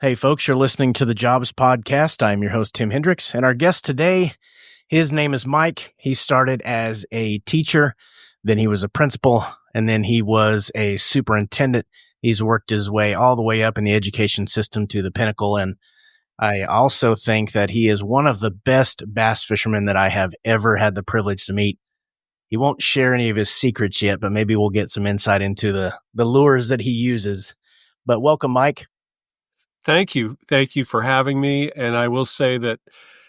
Hey, folks, you're listening to the Jobs Podcast. I'm your host, Tim Hendricks, and our guest today, his name is Mike. He started as a teacher, then he was a principal, and then he was a superintendent. He's worked his way all the way up in the education system to the pinnacle, and I also think that he is one of the best bass fishermen that I have ever had the privilege to meet. He won't share any of his secrets yet, but maybe we'll get some insight into the lures that he uses. But welcome, Mike. Thank you. Thank you for having me. And I will say that,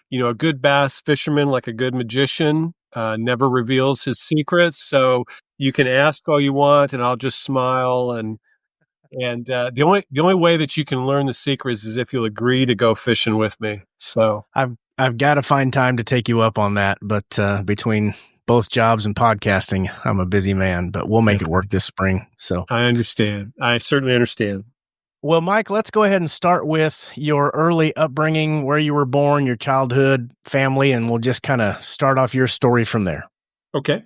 a good bass fisherman, like a good magician, never reveals his secrets. So you can ask all you want and I'll just smile. And the only way that you can learn the secrets is if you'll agree to go fishing with me. So I've got to find time to take you up on that. But between both jobs and podcasting, I'm a busy man, but we'll make it work this spring. So I understand. I certainly understand. Well, Mike, let's go ahead and start with your early upbringing, where you were born, your childhood, family, and we'll just kind of start off your story from there. Okay.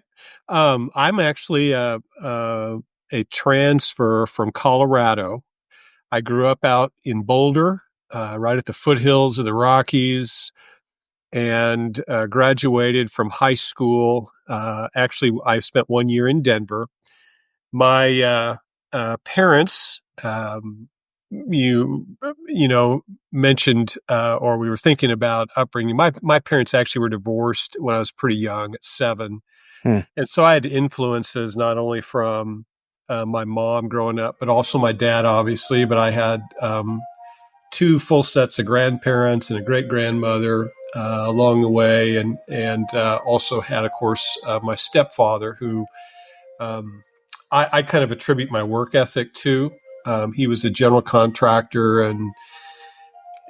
I'm actually a transfer from Colorado. I grew up out in Boulder, right at the foothills of the Rockies, and graduated from high school. Actually, I spent 1 year in Denver. My parents, you mentioned, or we were thinking about upbringing. My parents actually were divorced when I was pretty young, at 7. And so I had influences not only from my mom growing up, but also my dad, obviously. But I had 2 full sets of grandparents and a great grandmother along the way, and also had, of course, my stepfather, who I kind of attribute my work ethic to. He was a general contractor, and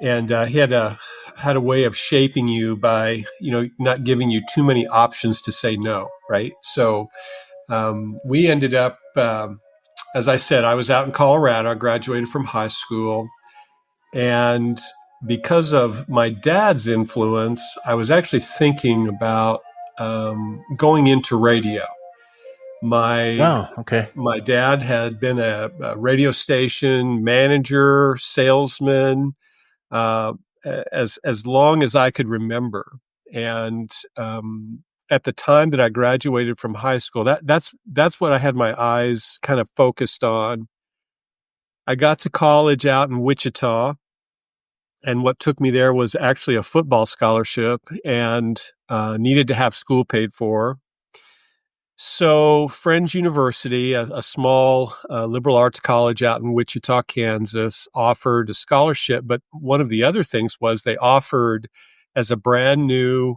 he had a way of shaping you by, not giving you too many options to say no, right? So we ended up, as I said, I was out in Colorado. I graduated from high school, and because of my dad's influence, I was actually thinking about going into radio. My dad had been a radio station manager, salesman, as long as I could remember. And at the time that I graduated from high school, that's what I had my eyes kind of focused on. I got to college out in Wichita, and what took me there was actually a football scholarship, and needed to have school paid for. So Friends University, a small liberal arts college out in Wichita, Kansas, offered a scholarship. But one of the other things was they offered, as a brand new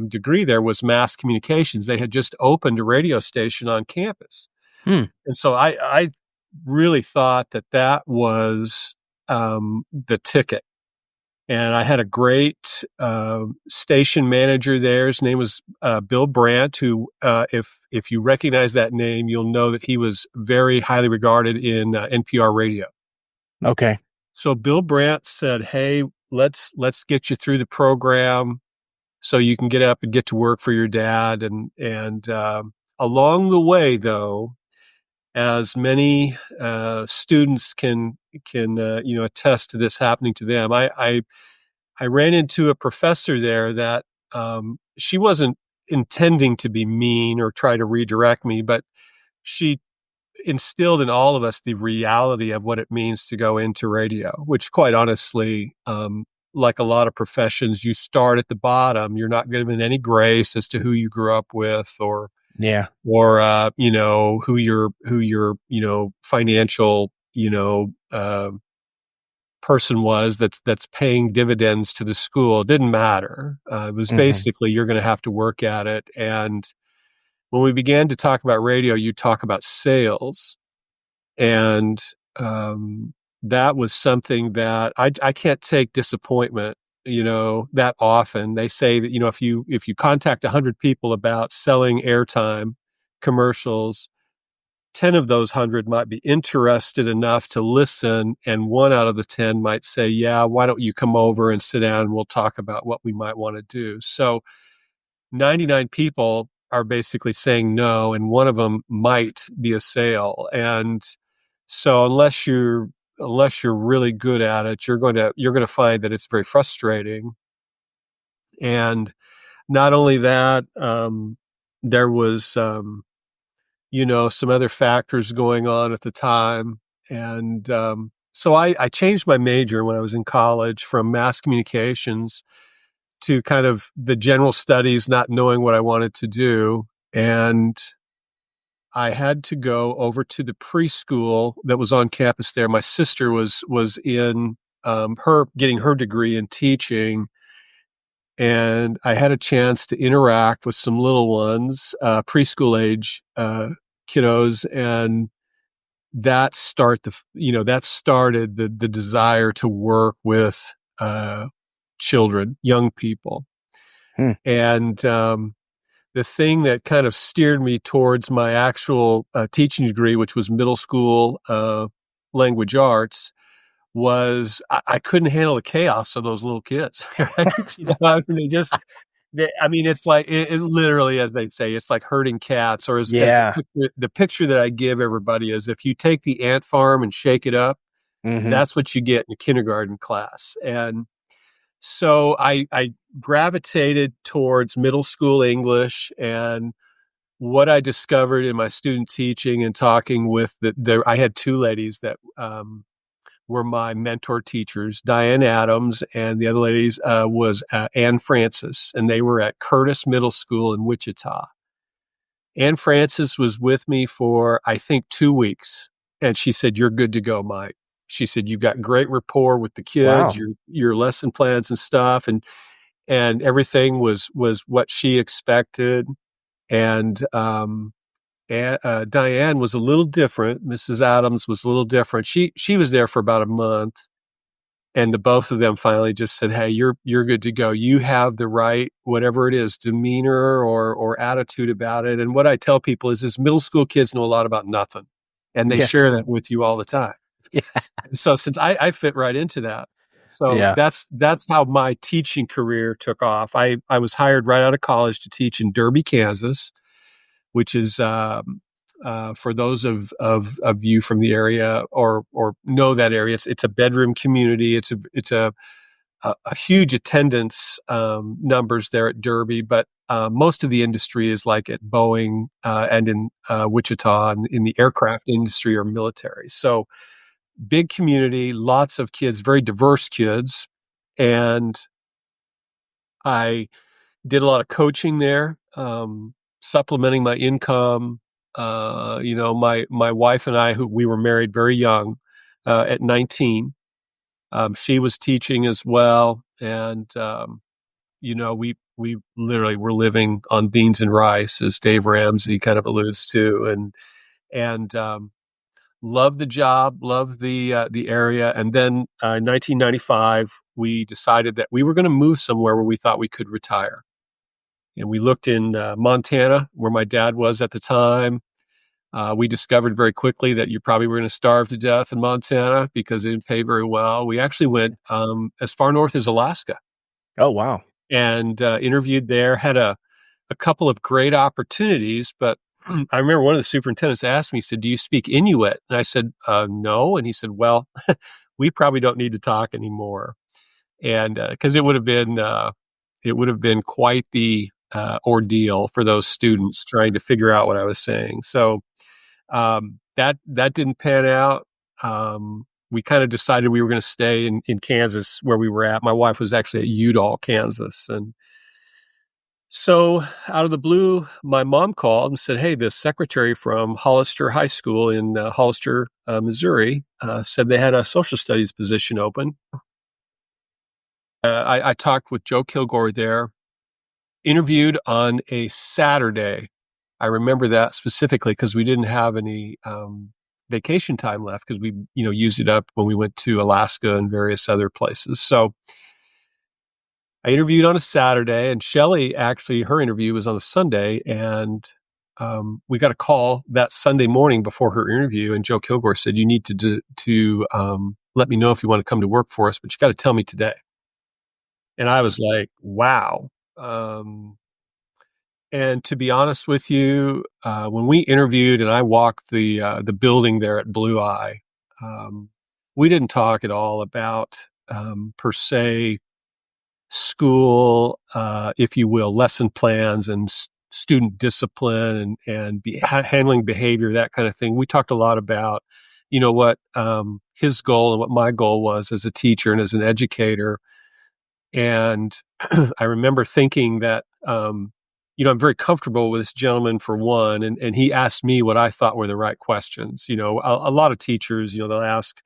degree there, was mass communications. They had just opened a radio station on campus. And so I really thought that was the ticket. And I had a great station manager there. His name was Bill Brandt, who, if you recognize that name, you'll know that he was very highly regarded in NPR radio. Okay. So Bill Brandt said, "Hey, let's get you through the program so you can get up and get to work for your dad." And along the way, though, as many students can attest to this happening to them, I ran into a professor there that she wasn't intending to be mean or try to redirect me, but she instilled in all of us the reality of what it means to go into radio, which, quite honestly, like a lot of professions, you start at the bottom. You're not given any grace as to who you grew up with, or who your financial person was that's paying dividends to the school. It didn't matter. It was basically, you're going to have to work at it. And when we began to talk about radio, you talk about sales, and that was something that I can't take disappointment, that often. They say that, if you contact 100 people about selling airtime commercials, 10 of those 100 might be interested enough to listen, and 1 out of the 10 might say, "Yeah, why don't you come over and sit down and we'll talk about what we might want to do." So 99 people are basically saying no, and 1 of them might be a sale. And so unless you're unless you're really good at it, you're going to find that it's very frustrating. And not only that, there was, some other factors going on at the time. And so I changed my major when I was in college from mass communications to kind of the general studies, not knowing what I wanted to do. And I had to go over to the preschool that was on campus there. My sister was in her getting her degree in teaching, and I had a chance to interact with some little ones, preschool age kiddos, and that started the desire to work with children, young people, Hmm. and the thing that kind of steered me towards my actual teaching degree, which was middle school language arts, was I couldn't handle the chaos of those little kids. Right? I mean, it's like it literally, as they say, it's like herding cats. Or as Yeah. the picture that I give everybody is, if you take the ant farm and shake it up, Mm-hmm. that's what you get in a kindergarten class. And so I gravitated towards middle school English, and what I discovered in my student teaching and talking with I had two ladies that were my mentor teachers, Diane Adams, and the other ladies was Ann Francis, and they were at Curtis Middle School in Wichita. Ann Francis was with me for, I think, 2 weeks, and she said, "You're good to go, Mike." She said, "You've got great rapport with the kids, Wow. your lesson plans and stuff, and everything was what she expected." And Diane was a little different. Mrs. Adams was a little different. She was there for about a month, and the both of them finally just said, "Hey, you're good to go. You have the right, whatever it is, demeanor or attitude about it." And what I tell people is middle school kids know a lot about nothing, and they Yeah. share that with you all the time. Yeah. So since I fit right into that, so Yeah. that's how my teaching career took off. I was hired right out of college to teach in Derby, Kansas, which is for those of you from the area or know that area. It's a bedroom community. It's a huge attendance numbers there at Derby, but most of the industry is like at Boeing and in Wichita, and in the aircraft industry or military. So big community, lots of kids, very diverse kids, and I did a lot of coaching there, supplementing my income. My wife and I, who we were married very young, at 19, she was teaching as well, and we literally were living on beans and rice, as Dave Ramsey kind of alludes to, and loved the job, loved the area, and then in 1995 we decided that we were going to move somewhere where we thought we could retire. And we looked in Montana, where my dad was at the time. We discovered very quickly that you probably were going to starve to death in Montana because it didn't pay very well. We actually went as far north as Alaska Oh, wow. and interviewed there, had a couple of great opportunities. But I remember one of the superintendents asked me, he said, "Do you speak Inuit?" And I said, "No." And he said, "Well, we probably don't need to talk anymore." And because it would have been quite the ordeal for those students trying to figure out what I was saying. So that didn't pan out. We kind of decided we were going to stay in Kansas where we were at. My wife was actually at Udall, Kansas. And so out of the blue, my mom called and said, "Hey, the secretary from Hollister High School in Hollister, Missouri, said they had a social studies position open." I talked with Joe Kilgore there, interviewed on a Saturday. I remember that specifically because we didn't have any vacation time left because we, used it up when we went to Alaska and various other places. So I interviewed on a Saturday, and Shelley, actually, her interview was on a Sunday, and we got a call that Sunday morning before her interview, and Joe Kilgore said, "You need to let me know if you want to come to work for us, but you got to tell me today." And I was like, "Wow." And to be honest with you, when we interviewed and I walked the building there at Blue Eye, we didn't talk at all about, per se, school, if you will, lesson plans and student discipline and handling behavior, that kind of thing. We talked a lot about, what his goal and what my goal was as a teacher and as an educator. And I remember thinking that, I'm very comfortable with this gentleman for one, and he asked me what I thought were the right questions. A lot of teachers, they'll ask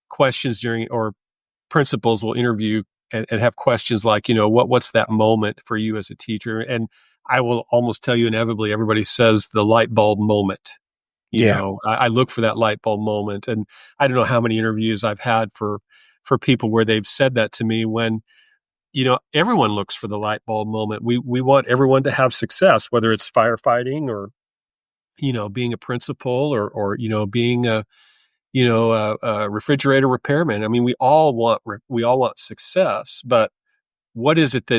questions or principals will interview and have questions like, what's that moment for you as a teacher? And I will almost tell you inevitably, everybody says the light bulb moment. I look for that light bulb moment. And I don't know how many interviews I've had for people where they've said that to me when, everyone looks for the light bulb moment. We want everyone to have success, whether it's firefighting or, being a principal or being a refrigerator repairman. I mean, we all want success, but what is it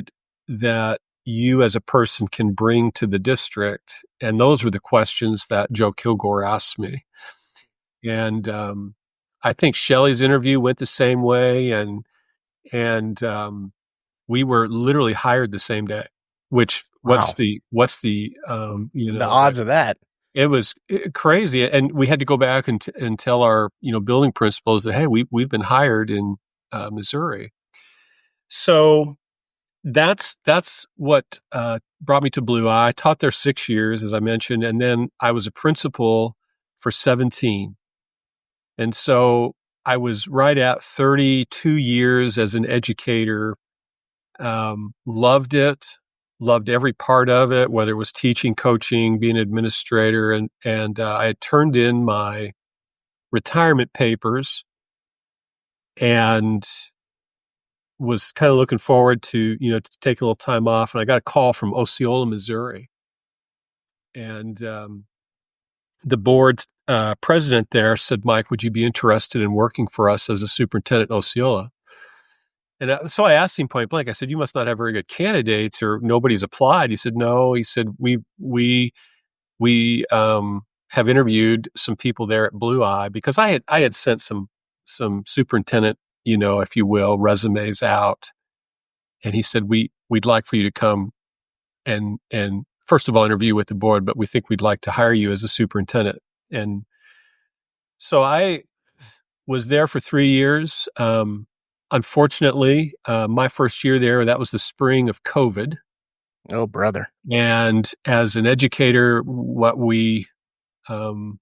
that you as a person can bring to the district? And those were the questions that Joe Kilgore asked me. And I think Shelley's interview went the same way, and we were literally hired the same day. Which what's the the odds of that? It was crazy, and we had to go back and tell our building principals that, hey, we've been hired in Missouri. So that's what brought me to Blue Eye. I taught there 6 years, as I mentioned, and then I was a principal for 17. And so I was right at 32 years as an educator. Loved it. Loved every part of it, whether it was teaching, coaching, being an administrator, and I had turned in my retirement papers and was kind of looking forward to take a little time off. And I got a call from Osceola, Missouri, and the board's president there said, "Mike, would you be interested in working for us as a superintendent in Osceola?" And so I asked him point blank. I said, "You must not have very good candidates, or nobody's applied." He said, "No." He said, "We have interviewed some people there at Blue Eye," because I had sent some superintendent, if you will, resumes out. And he said, "We'd like for you to come and first of all interview with the board, but we think we'd like to hire you as a superintendent." And so I was there for 3 years. Unfortunately, my first year there, that was the spring of COVID. Oh, brother. And as an educator, what we all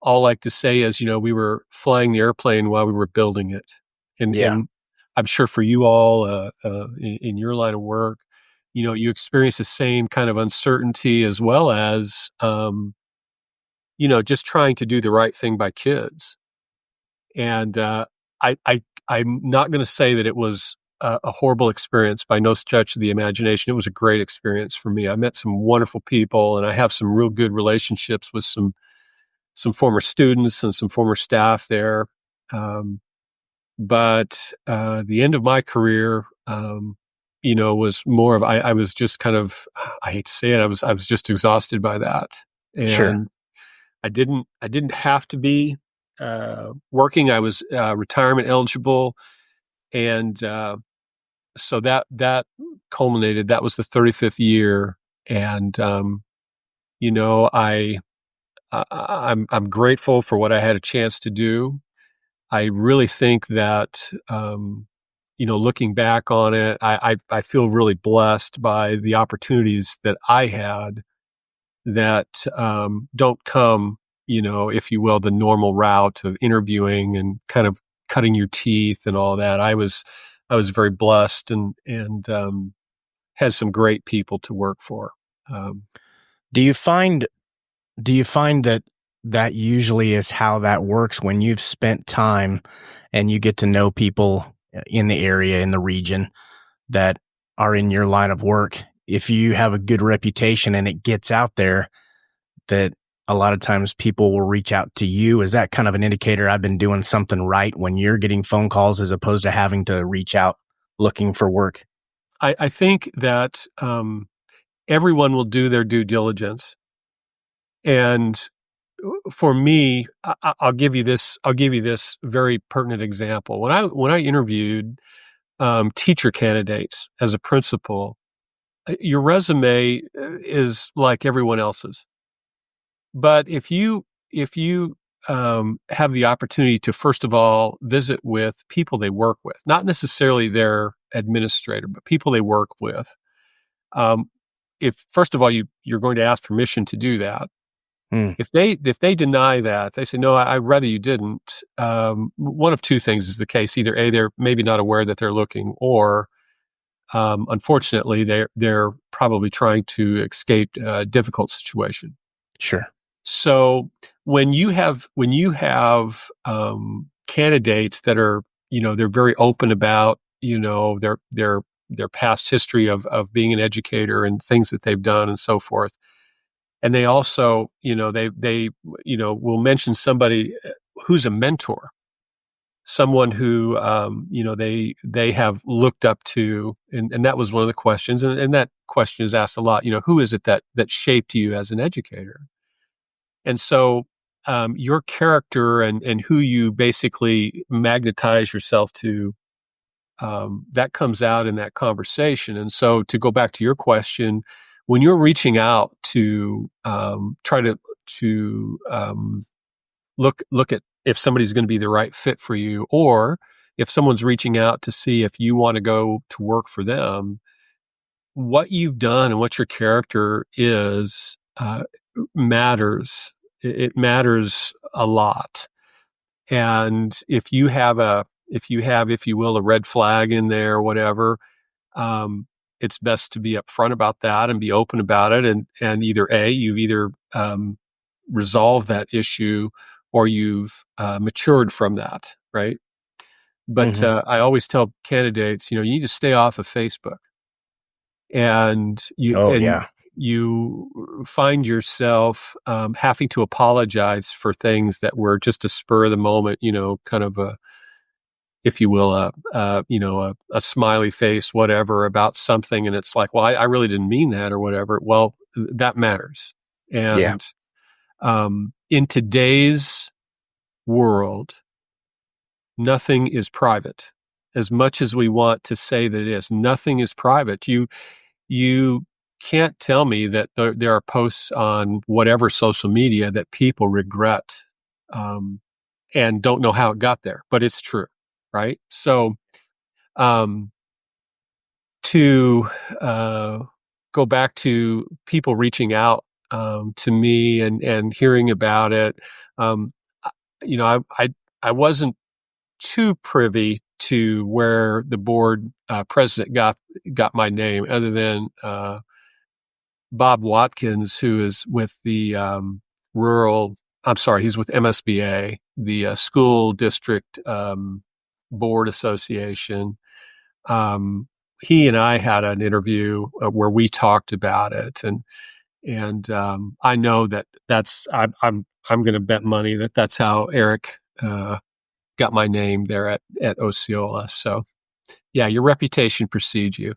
like to say is, we were flying the airplane while we were building it. And I'm sure for you all in your line of work, you experience the same kind of uncertainty, as well as, just trying to do the right thing by kids. And I'm not going to say that it was a horrible experience by no stretch of the imagination. It was a great experience for me. I met some wonderful people, and I have some real good relationships with some former students and some former staff there. But the end of my career, was more of I was just kind of, I hate to say it, I was just exhausted by that, and sure. I didn't have to be working. I was retirement eligible, and so that culminated. That was the 35th year, and I'm grateful for what I had a chance to do. I really think that looking back on it, I feel really blessed by the opportunities that I had that don't come, if you will, the normal route of interviewing and kind of cutting your teeth and all that. I was very blessed and had some great people to work for. Do you find that usually is how that works when you've spent time and you get to know people in the area, in the region that are in your line of work? If you have a good reputation and it gets out there, that a lot of times people will reach out to you. Is that kind of an indicator I've been doing something right when you're getting phone calls as opposed to having to reach out looking for work? I think that everyone will do their due diligence. And for me, I'll give you this. I'll give you this very pertinent example. When I interviewed teacher candidates as a principal, your resume is like everyone else's. But if you have the opportunity to first of all visit with people they work with, not necessarily their administrator, but people they work with, um, if first of all you're going to ask permission to do that. Mm, If they deny that, they say no, I'd rather you didn't. One of two things is the case: either A, they're maybe not aware that they're looking, or unfortunately, they're probably trying to escape a difficult situation. sure. So when you have candidates that are, they're very open about, their past history of being an educator and things that they've done and so forth, and they also, they will mention somebody who's a mentor, someone who, they have looked up to, and that was one of the questions, and that question is asked a lot. Who is it that shaped you as an educator? And so your character and who you basically magnetize yourself to, that comes out in that conversation. And so to go back to your question, when you're reaching out to try to look at if somebody's going to be the right fit for you, or if someone's reaching out to see if you want to go to work for them, what you've done and what your character is matters. It matters a lot. And if you have, if you will, a red flag in there or whatever, it's best to be upfront about that and be open about it. And either A, you've either resolved that issue, or you've matured from that, right? But Hmm. I always tell candidates, you need to stay off of Facebook. And Oh, yeah. you find yourself having to apologize for things that were just a spur of the moment, kind of a, if you will, a smiley face, whatever, about something, and it's like, well, I really didn't mean that or whatever. Well, that matters. Yeah. And in today's world, nothing is private. As much as we want to say that it is, nothing is private. You can't tell me that there are posts on whatever social media that people regret, and don't know how it got there, but it's true, right? So um, to go back to people reaching out to me and hearing about it, um, I wasn't too privy to where the board president got my name, other than Bob Watkins, who is with the he's with MSBA, the School District Board Association. He and I had an interview where we talked about it, and I know I'm going to bet money that that's how Eric got my name there at Osceola. So yeah, your reputation precedes you.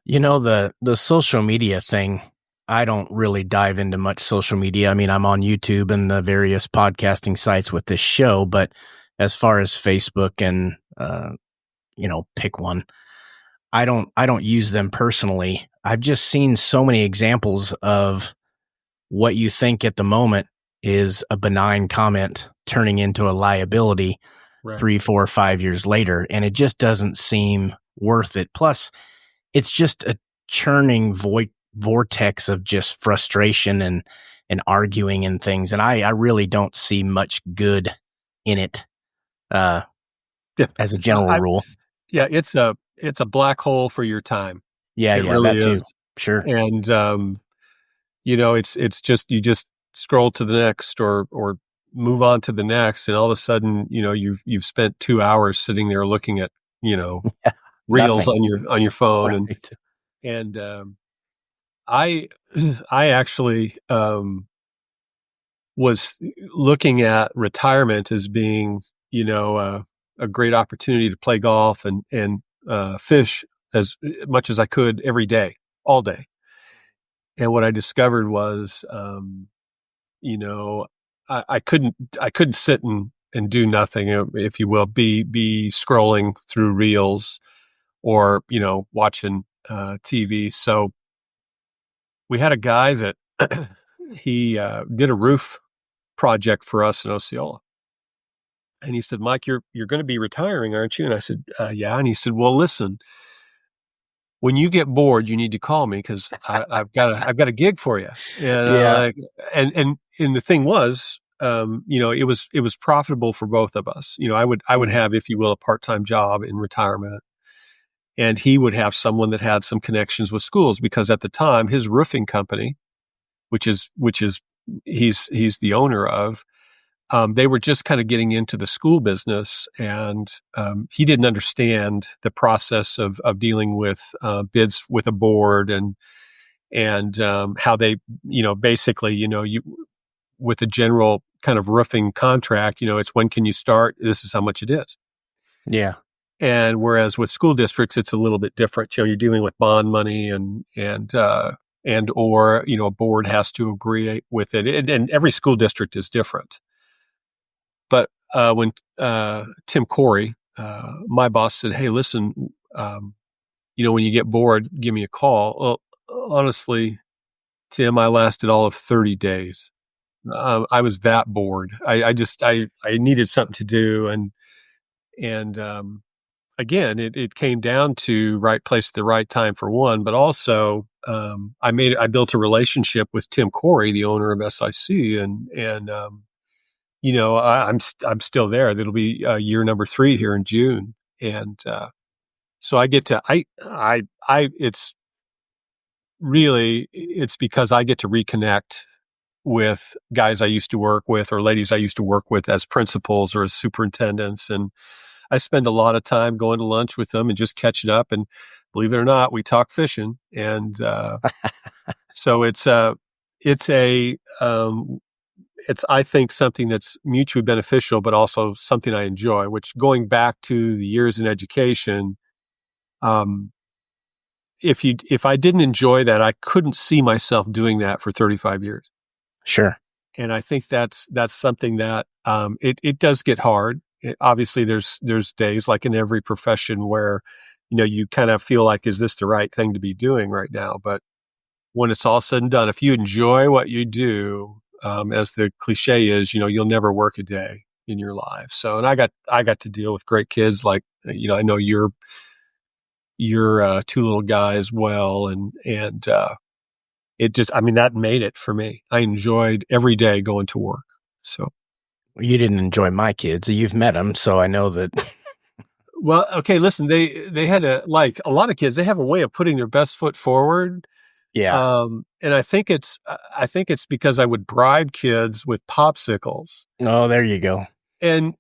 The social media thing, I don't really dive into much social media. I mean, I'm on YouTube and the various podcasting sites with this show, but as far as Facebook and pick one, I don't use them personally. I've just seen so many examples of what you think at the moment is a benign comment turning into a liability Right. 3, 4, 5 years later, and it just doesn't seem worth it. Plus, it's just a churning vortex of just frustration and arguing and things. And I really don't see much good in it, Yeah. as a general rule. Yeah, it's a black hole for your time. Yeah, It yeah, really that too. is. Sure. And it's just, you just scroll to the next, or move on to the next, and all of a sudden, you've spent 2 hours sitting there looking at, reels Nothing. on your phone. Right. And I I actually was looking at retirement as being, a great opportunity to play golf and fish as much as I could every day, all day. And what I discovered was I couldn't sit and do nothing, if you will, be scrolling through reels or, watching TV. So we had a guy that he did a roof project for us in Osceola. And he said, Mike, you're going to be retiring, aren't you? And I said, yeah. And he said, well, listen, when you get bored, you need to call me because I've got a gig for you. And Yeah. and the thing was, it was profitable for both of us. I would have, if you will, a part-time job in retirement, and he would have someone that had some connections with schools, because at the time his roofing company, which is he's the owner of, they were just kind of getting into the school business, and he didn't understand the process of dealing with bids with a board and how they, basically, you with a general kind of roofing contract, it's when can you start? This is how much it is. Yeah. And whereas with school districts, it's a little bit different. You're dealing with bond money and or a board has to agree with it, and every school district is different. But when Tim Corey, my boss, said, "Hey, listen, when you get bored, give me a call." Well, honestly, Tim, I lasted all of 30 days. I was that bored. I needed something to do, and again, it came down to right place at the right time for one, but also I built a relationship with Tim Corey, the owner of SIC, and I'm still there. That'll be year number 3 here in June, and so I get to it's because I get to reconnect with guys I used to work with or ladies I used to work with as principals or as superintendents, and I spend a lot of time going to lunch with them and just catching up. And believe it or not, we talk fishing, and so it's I think something that's mutually beneficial, but also something I enjoy, which, going back to the years in education, if I didn't enjoy that, I couldn't see myself doing that for 35 years. Sure. And I think that's something that, it does get hard. Obviously there's days, like in every profession, where, you kind of feel like, is this the right thing to be doing right now? But when it's all said and done, if you enjoy what you do, as the cliche is, you'll never work a day in your life. So, and I got to deal with great kids, like, I know you're 2 little guy as well. And it just, that made it for me. I enjoyed every day going to work. So. You didn't enjoy my kids. You've met them, so I know that. Well, okay, listen, they had like a lot of kids, they have a way of putting their best foot forward. Yeah. And I think it's because I would bribe kids with popsicles. Oh, there you go. And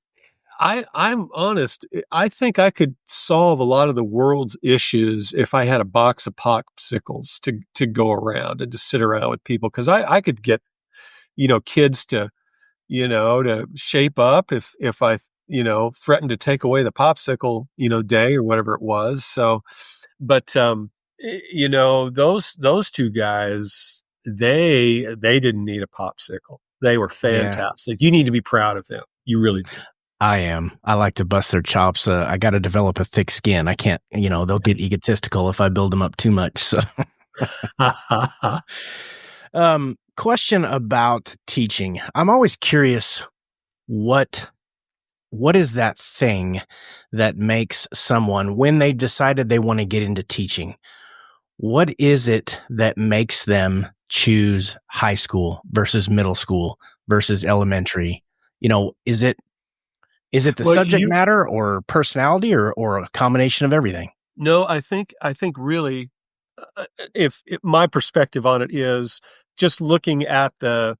I'm honest, I think I could solve a lot of the world's issues if I had a box of popsicles to go around and to sit around with people. Cause I could get, kids to shape up if I, threatened to take away the popsicle, day or whatever it was. So, but, those 2 guys, they didn't need a popsicle. They were fantastic. Yeah. You need to be proud of them. You really do. I am. I like to bust their chops. I got to develop a thick skin. I can't, they'll get egotistical if I build them up too much. So. Question about teaching. I'm always curious, what is that thing that makes someone, when they decided they want to get into teaching, what is it that makes them choose high school versus middle school versus elementary? Is it the subject matter or personality or a combination of everything? No, I think really, if my perspective on it is just looking at the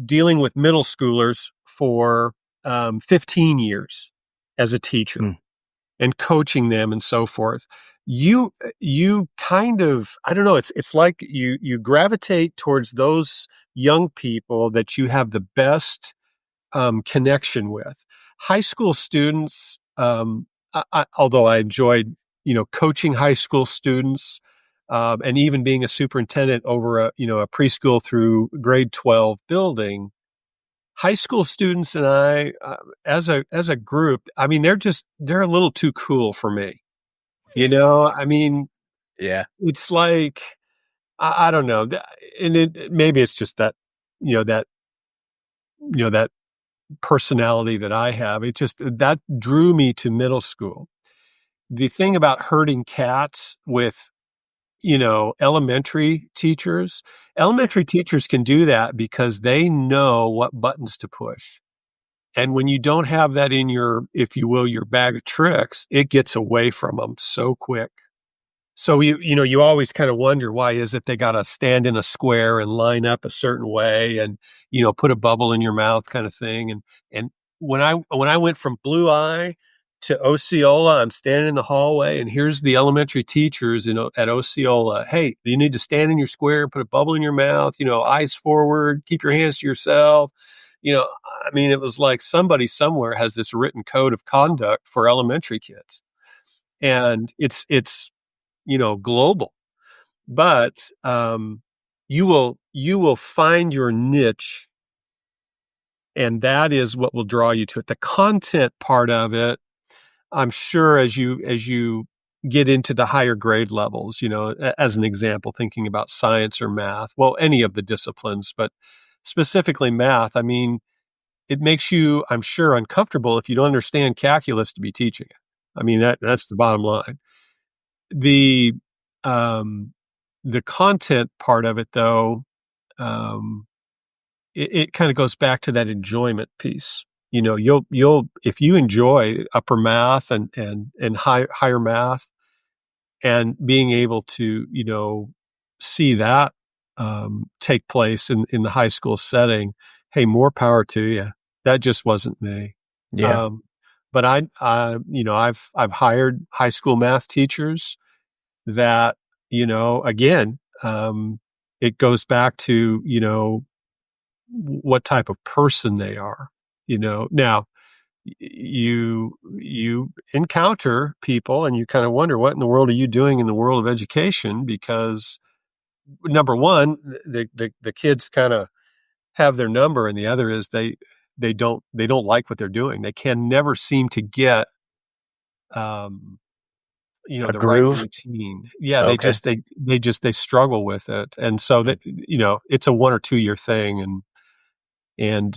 dealing with middle schoolers for 15 years as a teacher and coaching them and so forth. You kind of, I don't know, it's like you gravitate towards those young people that you have the best connection with. High school students, although I enjoyed, coaching high school students, and even being a superintendent over a preschool through grade 12 building, high school students and I, as a group, I mean, they're a little too cool for me. I mean, Yeah. it's like, I don't know. And maybe it's just that, that personality that I have. It just, that drew me to middle school. The thing about herding cats with, elementary teachers can do that because they know what buttons to push. And when you don't have that in your, if you will, your bag of tricks, it gets away from them so quick. So you always kind of wonder, why is it they got to stand in a square and line up a certain way and, put a bubble in your mouth kind of thing. And when I went from Blue Eye to Osceola, I'm standing in the hallway and here's the elementary teachers at Osceola. Hey, you need to stand in your square, put a bubble in your mouth, eyes forward, keep your hands to yourself. I mean, it was like somebody somewhere has this written code of conduct for elementary kids, and it's global. But you will find your niche, and that is what will draw you to it. The content part of it, I'm sure, as you get into the higher grade levels, as an example, thinking about science or math, well, any of the disciplines, but specifically math, I mean, it makes you, I'm sure, uncomfortable if you don't understand calculus to be teaching it. I mean, that's the bottom line. The content part of it, though, it kind of goes back to that enjoyment piece. You'll if you enjoy upper math and higher math, and being able to see that take place in the high school setting, hey, more power to you. That just wasn't me. Yeah. But I've hired high school math teachers that, again, it goes back to, what type of person they are. Now you encounter people and you kind of wonder, what in the world are you doing in the world of education? Because number one, the kids kind of have their number, and the other is they don't like what they're doing. They can never seem to get A the groove? right routine. Yeah, Okay. they struggle with it, and so that it's a 1 or 2 year thing, and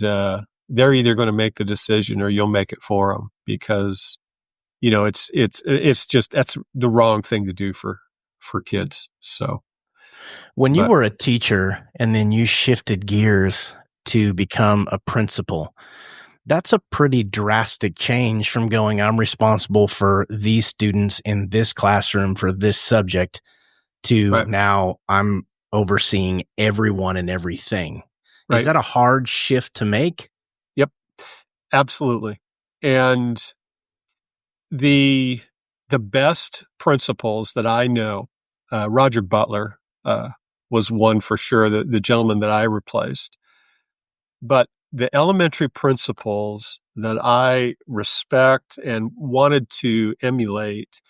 they're either going to make the decision or you'll make it for them, because it's just, that's the wrong thing to do for kids. So When you but were a teacher and then you shifted gears to become a principal, that's a pretty drastic change from going, I'm responsible for these students in this classroom for this subject, to right, now I'm overseeing everyone and everything. Is right, that a hard shift to make? yep, absolutely. And the best principals that I know, Roger Butler was one for sure, the gentleman that I replaced. But the elementary principals that I respect and wanted to emulate,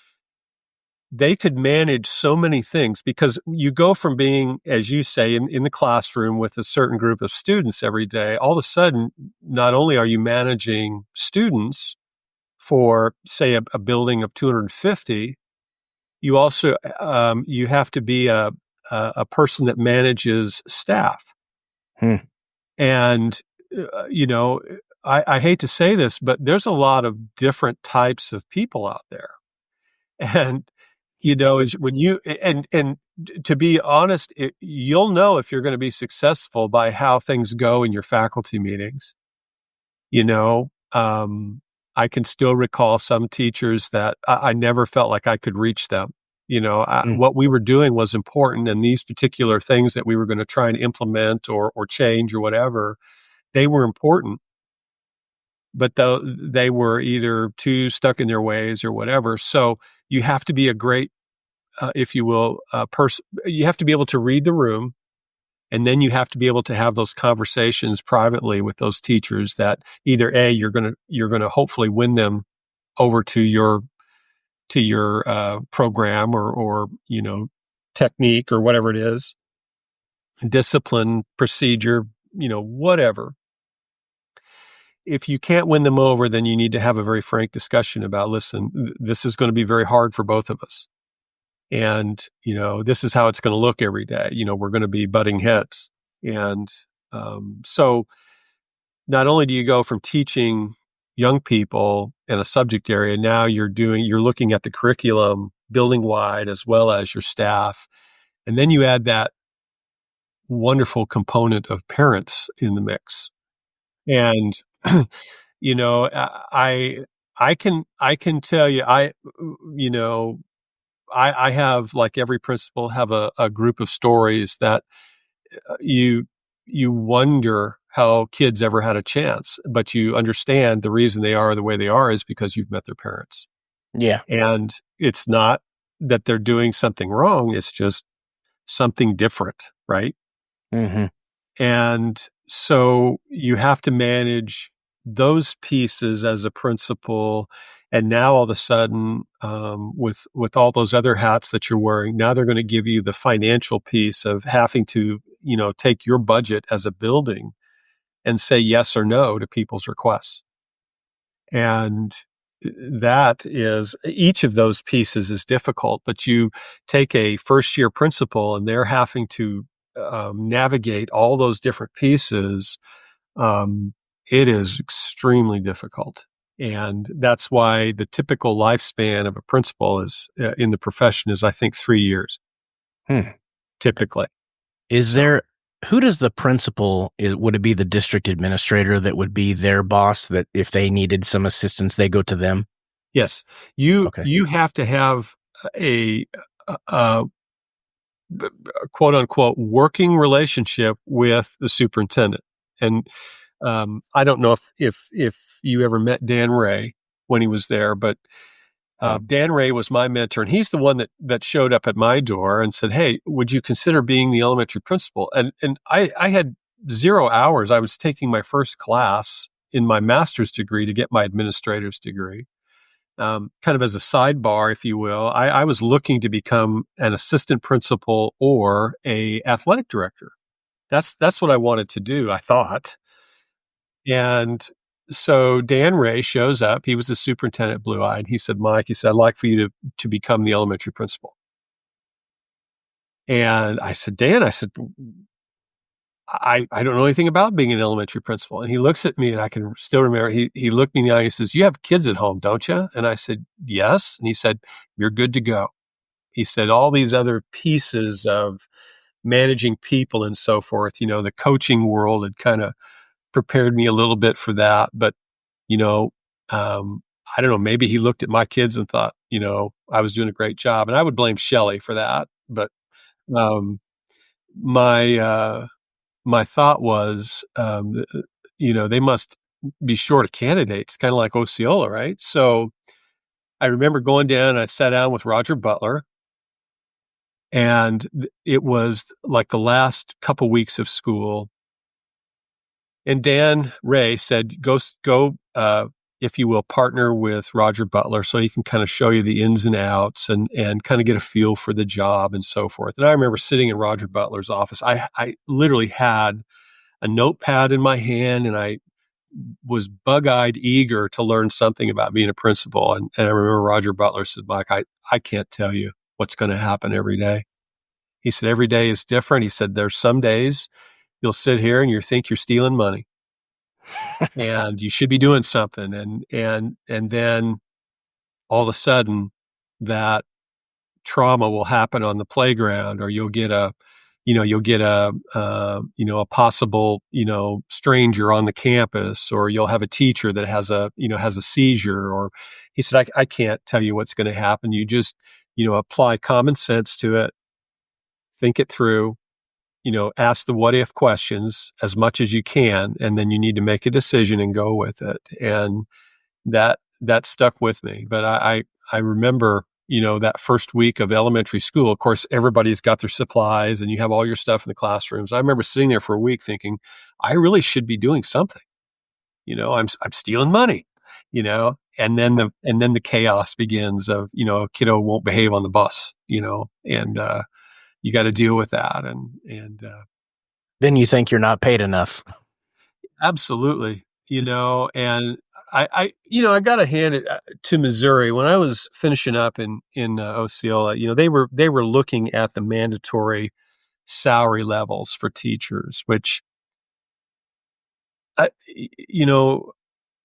they could manage so many things, because you go from being, as you say, in the classroom with a certain group of students every day. All of a sudden, not only are you managing students for, say, a building of 250, you also you have to be a person that manages staff. Hmm. And I hate to say this, but there's a lot of different types of people out there. And is when you, and to be honest, you'll know if you're going to be successful by how things go in your faculty meetings. I can still recall some teachers that I never felt like I could reach them. Hmm. What we were doing was important, and these particular things that we were going to try and implement or change or whatever, they were important. But they were either too stuck in their ways or whatever. So you have to be a great, if you will, person. You have to be able to read the room, and then you have to be able to have those conversations privately with those teachers that either you're gonna hopefully win them over to your program, or technique or whatever it is, discipline, procedure, whatever. If you can't win them over, then you need to have a very frank discussion about, listen, this is going to be very hard for both of us. And, this is how it's going to look every day. We're going to be butting heads. And so not only do you go from teaching young people in a subject area, now you're looking at the curriculum building wide as well as your staff. And then you add that wonderful component of parents in the mix. And, I can tell you, I have, like every principal, have a group of stories that you wonder how kids ever had a chance, but you understand the reason they are the way they are is because you've met their parents. Yeah. And it's not that they're doing something wrong. It's just something different, right? Mm-hmm. And so you have to manage those pieces as a principal. And now all of a sudden, with all those other hats that you're wearing, now they're going to give you the financial piece of having to, take your budget as a building and say yes or no to people's requests. And that is, each of those pieces is difficult, but you take a first year principal and they're having to navigate all those different pieces. It is extremely difficult. And that's why the typical lifespan of a principal is in the profession is, I think, 3 years. Typically. Who does the principal, would it be the district administrator that would be their boss, that if they needed some assistance, they go to them? Yes. You have to have a quote unquote working relationship with the superintendent. And I don't know if you ever met Dan Ray when he was there, but Dan Ray was my mentor, and he's the one that showed up at my door and said, "Hey, would you consider being the elementary principal?" And I had 0 hours. I was taking my first class in my master's degree to get my administrator's degree. Kind of as a sidebar, if you will, I was looking to become an assistant principal or a athletic director. That's what I wanted to do, I thought. And so Dan Ray shows up. He was the superintendent at Blue Eye. And he said, "Mike," he said, "I'd like for you to become the elementary principal." And I said, "Dan," I said, I don't know anything about being an elementary principal." And he looks at me, and I can still remember, he looked me in the eye and he says, "You have kids at home, don't you?" And I said, "Yes." And he said, "You're good to go." He said, "All these other pieces of managing people and so forth, the coaching world had kind of prepared me a little bit for that. But, I don't know, maybe he looked at my kids and thought, I was doing a great job." And I would blame Shelley for that. But my thought was, they must be short of candidates, kind of like Osceola, right? So I remember going down and I sat down with Roger Butler. And it was like the last couple weeks of school. And Dan Ray said, go, if you will, partner with Roger Butler so he can kind of show you the ins and outs and kind of get a feel for the job and so forth. And I remember sitting in Roger Butler's office. I literally had a notepad in my hand, and I was bug-eyed eager to learn something about being a principal. And I remember Roger Butler said, "Mike, I can't tell you what's going to happen every day." He said, "Every day is different." He said, "There's some days you'll sit here and you think you're stealing money and you should be doing something. And then all of a sudden that trauma will happen on the playground, or you'll get a possible, stranger on the campus, or you'll have a teacher that has a seizure." Or he said, I can't tell you what's going to happen. You just, apply common sense to it, think it through, ask the what if questions as much as you can, and then you need to make a decision and go with it. And that stuck with me. But I remember, that first week of elementary school, of course, everybody's got their supplies and you have all your stuff in the classrooms. I remember sitting there for a week thinking, I really should be doing something. I'm stealing money, and then the chaos begins of, a kiddo won't behave on the bus, and you got to deal with that. And Then you think you're not paid enough. absolutely, and I got to hand it to Missouri. When I was finishing up in Osceola, they were looking at the mandatory salary levels for teachers, which,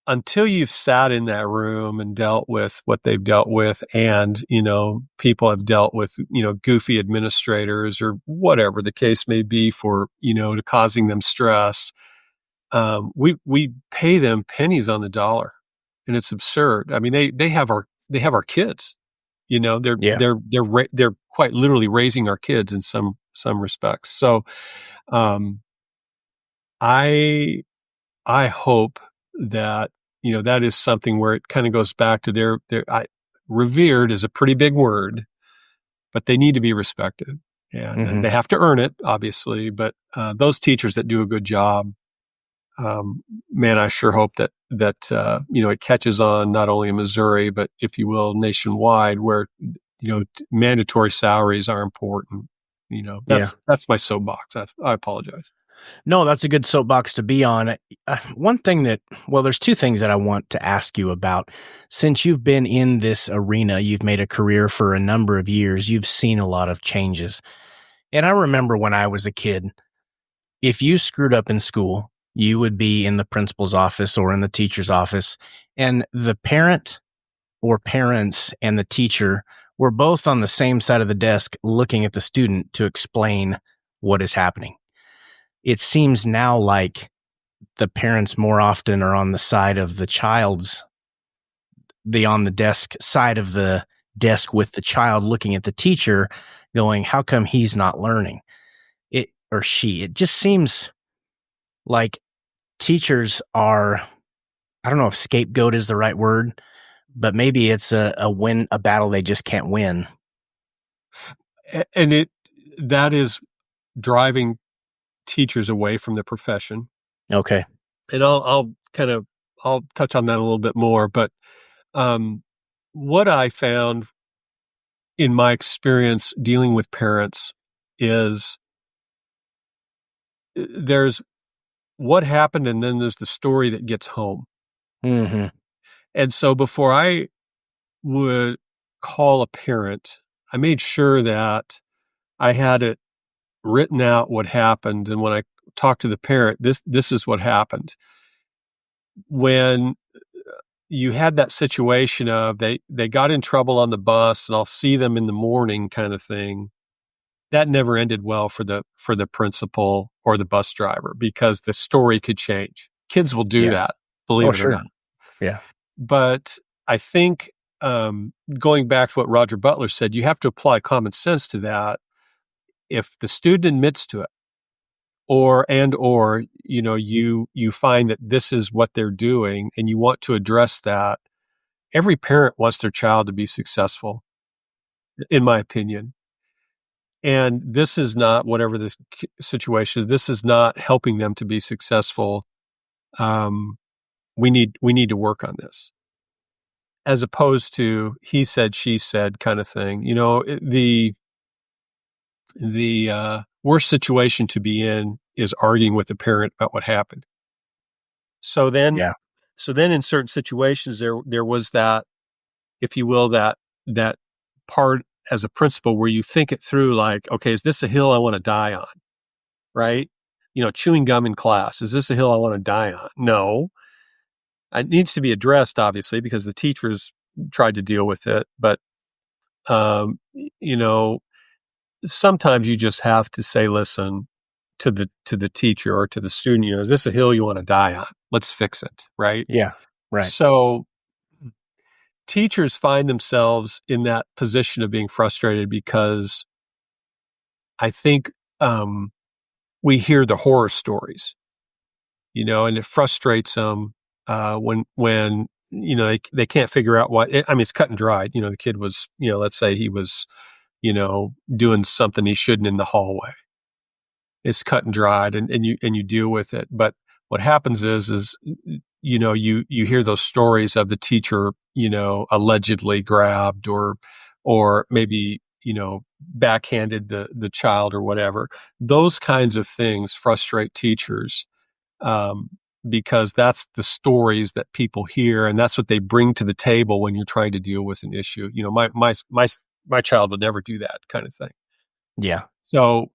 until you've sat in that room and dealt with what they've dealt with, and, people have dealt with, goofy administrators or whatever the case may be for, causing them stress. We pay them pennies on the dollar, and it's absurd. I mean, they have our kids, they're quite literally raising our kids in some respects. So, I hope that, that is something where it kind of goes back to their revered is a pretty big word, but they need to be respected, and they have to earn it, obviously. But those teachers that do a good job, man, I sure hope that it catches on not only in Missouri, but, if you will, nationwide, where, mandatory salaries are important. That's my soapbox. I apologize. No, that's a good soapbox to be on. There's two things that I want to ask you about. Since you've been in this arena, you've made a career for a number of years, you've seen a lot of changes. And I remember when I was a kid, if you screwed up in school, you would be in the principal's office or in the teacher's office, and the parent or parents and the teacher were both on the same side of the desk looking at the student to explain what is happening. It seems now like the parents more often are on the side of the on the desk side of the desk with the child, looking at the teacher going, how come he's not learning? It or she. It just seems like teachers are, I don't know if scapegoat is the right word, but maybe it's a battle they just can't win. And that is driving teachers away from the profession. Okay. And I'll touch on that a little bit more, but what I found in my experience dealing with parents is there's what happened, and then there's the story that gets home. Mm-hmm. And so before I would call a parent, I made sure that I had it written out what happened. And when I talked to the parent, this is what happened. When you had that situation of they got in trouble on the bus and I'll see them in the morning kind of thing, that never ended well for the principal or the bus driver, because the story could change. Kids will do that, believe it or not. Yeah. But I think, going back to what Roger Butler said, you have to apply common sense to that. If the student admits to it, or you find that this is what they're doing and you want to address that, every parent wants their child to be successful, in my opinion. And this is not, whatever the situation is, this is not helping them to be successful. We need to work on this, as opposed to he said, she said kind of thing. The worst situation to be in is arguing with the parent about what happened. So then in certain situations, there was that, if you will, that part as a principal where you think it through, like, okay, is this a hill I want to die on? Right? Chewing gum in class. Is this a hill I want to die on? No. It needs to be addressed, obviously, because the teachers tried to deal with it. But, sometimes you just have to say, listen, to the teacher or to the student, is this a hill you want to die on? Let's fix it. Right? Yeah. Right. So teachers find themselves in that position of being frustrated because I think, we hear the horror stories, and it frustrates them, when they can't figure out why. It's cut and dried. The kid was, let's say he was, doing something he shouldn't in the hallway. It's cut and dried, and you deal with it. But what happens is you hear those stories of the teacher, allegedly grabbed or maybe backhanded the child or whatever. Those kinds of things frustrate teachers, because that's the stories that people hear, and that's what they bring to the table when you're trying to deal with an issue. My child would never do that kind of thing. Yeah. So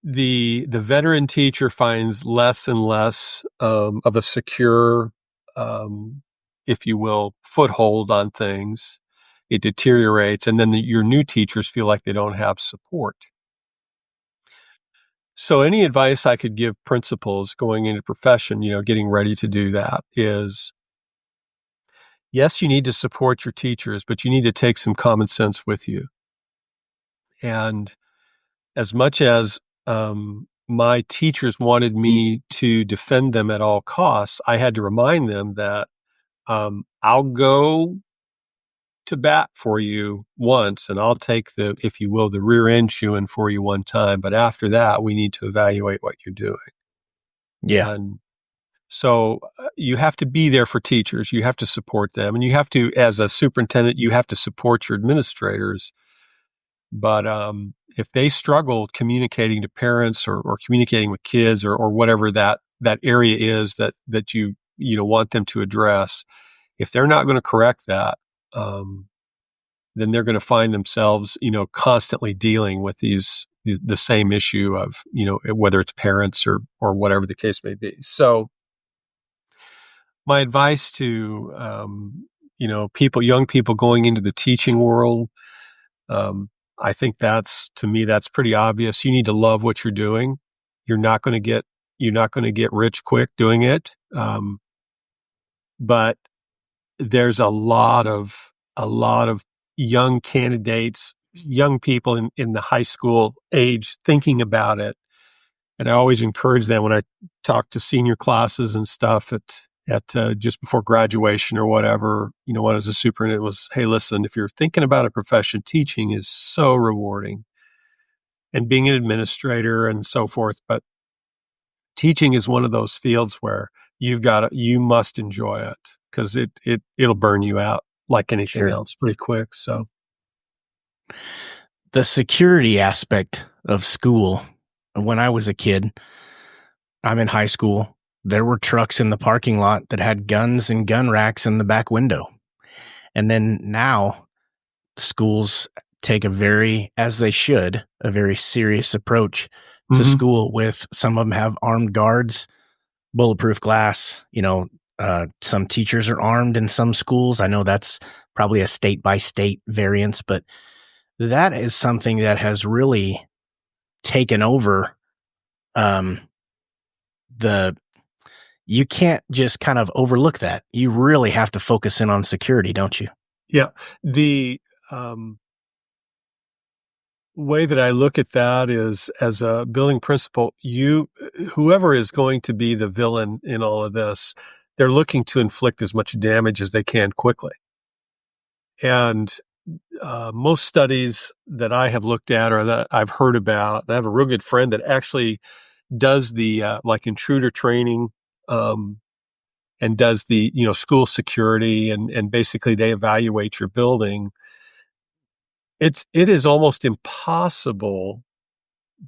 the veteran teacher finds less and less of a secure, if you will, foothold on things. It deteriorates, and then your new teachers feel like they don't have support. So any advice I could give principals going into profession, getting ready to do that, is, yes, you need to support your teachers, but you need to take some common sense with you. And as much as my teachers wanted me to defend them at all costs, I had to remind them that I'll go to bat for you once, and I'll take if you will, the rear end chewing for you one time. But after that, we need to evaluate what you're doing. Yeah. And so you have to be there for teachers. You have to support them. And you have to, as a superintendent, you have to support your administrators. But if they struggle communicating to parents or communicating with kids or whatever that area is that you want them to address, if they're not going to correct that, then they're going to find themselves, constantly dealing with the same issue of, whether it's parents or whatever the case may be. So my advice to, young people going into the teaching world, I think that's pretty obvious. You need to love what you're doing. You're not going to get rich quick doing it. But there's a lot of young candidates, young people in the high school age thinking about it. And I always encourage them when I talk to senior classes and stuff at just before graduation or whatever, when I was a superintendent, was, hey, listen, if you're thinking about a profession, teaching is so rewarding, and being an administrator and so forth. But teaching is one of those fields where you must enjoy it, because it'll burn you out like anything else pretty quick. So the security aspect of school, when I was a kid, I'm in high school, there were trucks in the parking lot that had guns and gun racks in the back window. And then now schools take as they should, a very serious approach to school, with some of them have armed guards, bulletproof glass. Some teachers are armed in some schools. I know that's probably a state by state variance, but that is something that has really taken over. You can't just kind of overlook that. You really have to focus in on security, don't you? Yeah. The way that I look at that is, as a building principal, whoever is going to be the villain in all of this, they're looking to inflict as much damage as they can quickly. And most studies that I have looked at or that I've heard about, I have a real good friend that actually does the like intruder training, and does the school security, and basically they evaluate your building. It is almost impossible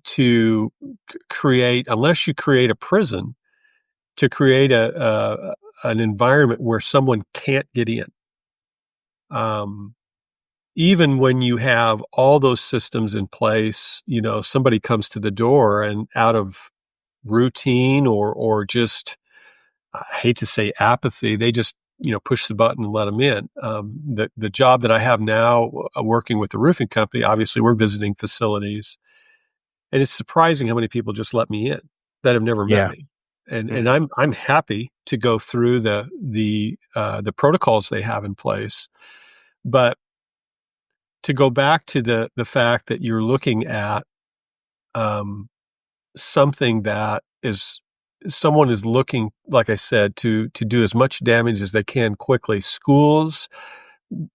to create, unless you create a prison, to create an environment where someone can't get in. Even when you have all those systems in place, somebody comes to the door and out of routine or just, I hate to say apathy, they just, push the button and let them in. The job that I have now, working with the roofing company, obviously we're visiting facilities, and it's surprising how many people just let me in that have never met me. And I'm happy to go through the protocols they have in place. But to go back to the fact that you're looking at something that someone is looking, like I said, to do as much damage as they can quickly, schools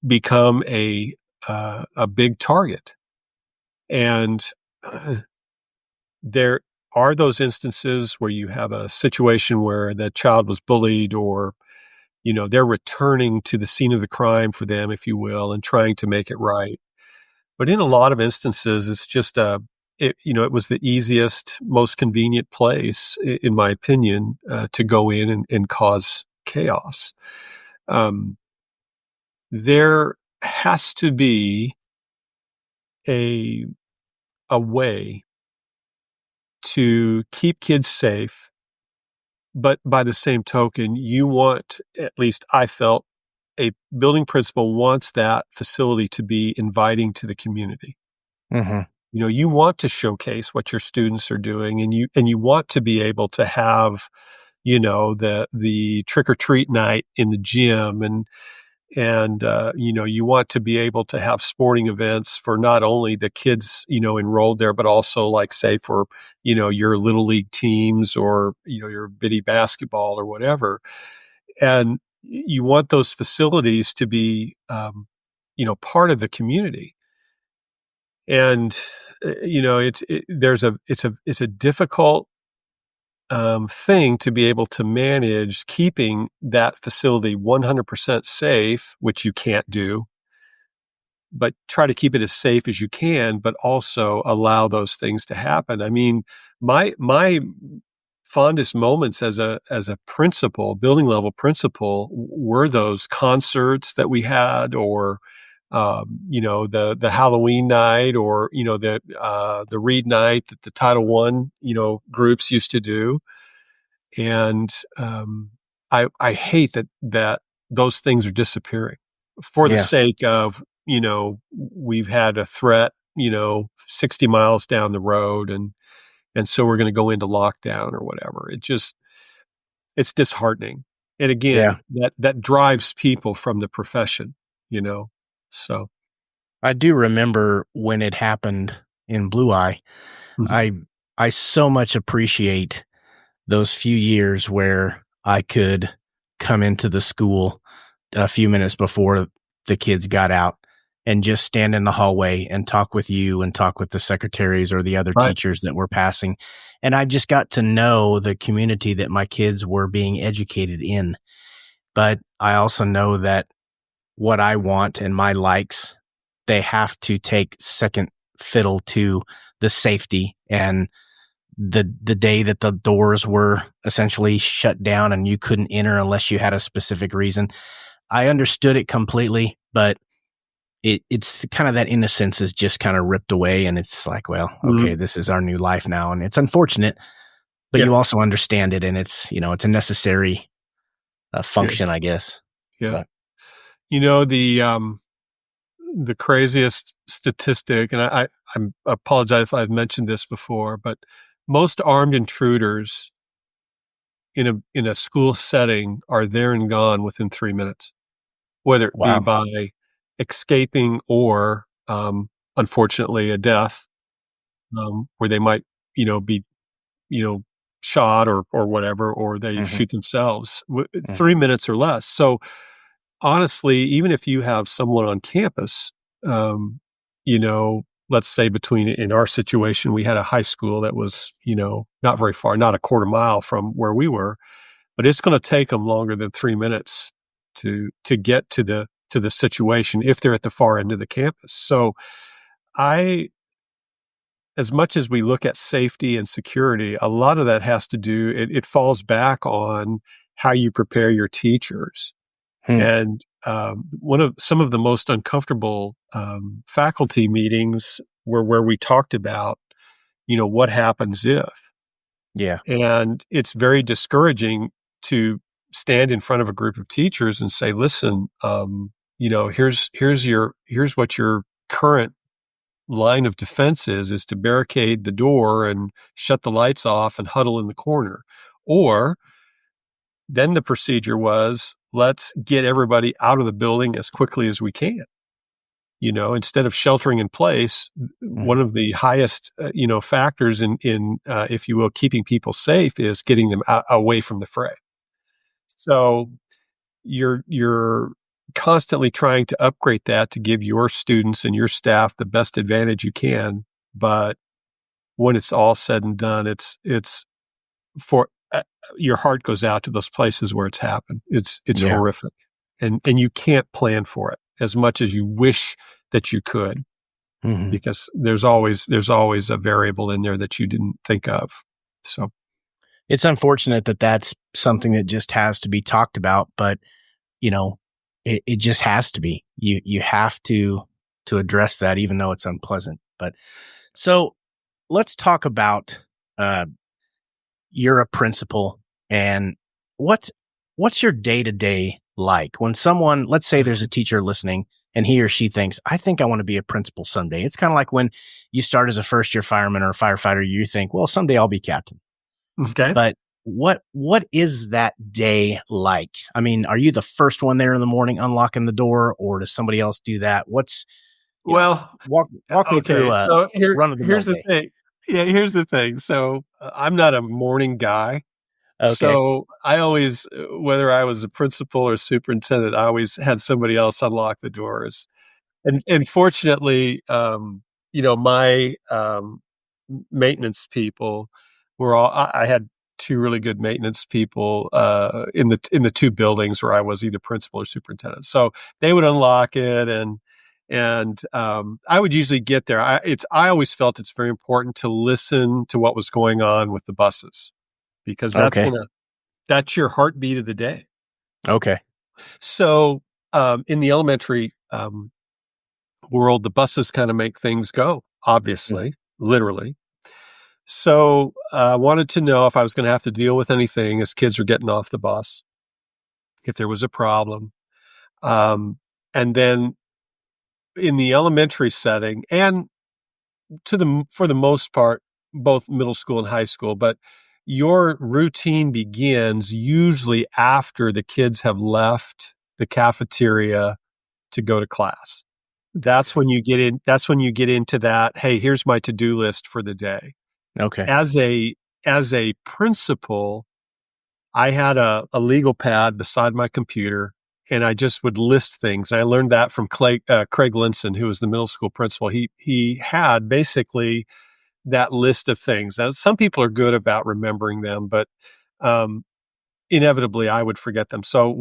become a big target. And there are those instances where you have a situation where the child was bullied, or they're returning to the scene of the crime for them, if you will, and trying to make it right. But in a lot of instances, it's just it was the easiest, most convenient place, in my opinion, to go in and cause chaos. There has to be a way to keep kids safe, but by the same token, at least I felt, a building principal wants that facility to be inviting to the community. Mm-hmm. You want to showcase what your students are doing, and you want to be able to have, the trick or treat night in the gym, and you want to be able to have sporting events for not only the kids, enrolled there, but also, like, say, for, your little league teams, or, your bitty basketball or whatever. And you want those facilities to be, part of the community. And, it's a difficult thing to be able to manage keeping that facility 100% safe, which you can't do, but try to keep it as safe as you can, but also allow those things to happen. I mean, my fondest moments as a principal, building level principal, were those concerts that we had, or the Halloween night, or the read night that the Title I groups used to do. And I hate that those things are disappearing for the sake of, we've had a threat, 60 miles down the road, and so we're going to go into lockdown or whatever. It's disheartening. And again, that drives people from the profession, so. I do remember when it happened in Blue Eye. Mm-hmm. I so much appreciate those few years where I could come into the school a few minutes before the kids got out and just stand in the hallway and talk with you and talk with the secretaries or the other teachers that were passing. And I just got to know the community that my kids were being educated in. But I also know that what I want and my likes, they have to take second fiddle to the safety. And the day that the doors were essentially shut down and you couldn't enter unless you had a specific reason, I understood it completely, but it's kind of that innocence is just kind of ripped away, and it's like, well, okay, this is our new life now, and it's unfortunate, but you also understand it, and it's it's a necessary function, I guess. Yeah. But. The craziest statistic, and I apologize if I've mentioned this before, but most armed intruders in a school setting are there and gone within 3 minutes, whether it be by escaping or, unfortunately, a death, where they might, be, shot or whatever, or they shoot themselves. 3 minutes or less. So honestly, even if you have someone on campus, let's say in our situation, we had a high school that was, not very far, not a quarter mile from where we were, but it's going to take them longer than 3 minutes to get to the situation if they're at the far end of the campus. So as much as we look at safety and security, a lot of that has to do, it falls back on how you prepare your teachers. And some of the most uncomfortable faculty meetings were where we talked about, what happens if. Yeah. And it's very discouraging to stand in front of a group of teachers and say, listen, here's what your current line of defense is to barricade the door and shut the lights off and huddle in the corner. Or then the procedure was, let's get everybody out of the building as quickly as we can. Instead of sheltering in place, one of the highest, factors in if you will, keeping people safe is getting them away from the fray. So you're constantly trying to upgrade that to give your students and your staff the best advantage you can. But when it's all said and done, it's for your heart goes out to those places where it's happened. It's horrific, and you can't plan for it as much as you wish that you could. because there's always a variable in there that you didn't think of. So it's unfortunate that that's something that just has to be talked about, but it just has to be. You have to address that, even though it's unpleasant. But so let's talk about you're a principal, and what's your day to day like when someone, let's say there's a teacher listening and he or she thinks, I think I want to be a principal someday. It's kind of like when you start as a first year fireman or a firefighter, you think, well, someday I'll be captain. Okay. But what is that day like? I mean, are you the first one there in the morning unlocking the door, or does somebody else do that? Walk me through so run of the here's the day. thing. Yeah, here's the thing. So I'm not a morning guy. Okay. So I always, whether I was a principal or superintendent, I always had somebody else unlock the doors. And fortunately, my maintenance people were all. I had two really good maintenance people in the two buildings where I was either principal or superintendent. So they would unlock it, and I would usually get there. I always felt it's very important to listen to what was going on with the buses, because that's your heartbeat of the day. Okay. So in the elementary world, the buses kind of make things go, obviously, literally. So I wanted to know if I was going to have to deal with anything as kids were getting off the bus, if there was a problem. And then in the elementary setting, and for the most part, both middle school and high school, but your routine begins usually after the kids have left the cafeteria to go to class. That's when you get into that, hey, here's my to-do list for the day. Okay. As a principal, I had a legal pad beside my computer, and I just would list things. And I learned that from Craig Linson, who was the middle school principal. He had basically that list of things. Now, some people are good about remembering them, but inevitably I would forget them. So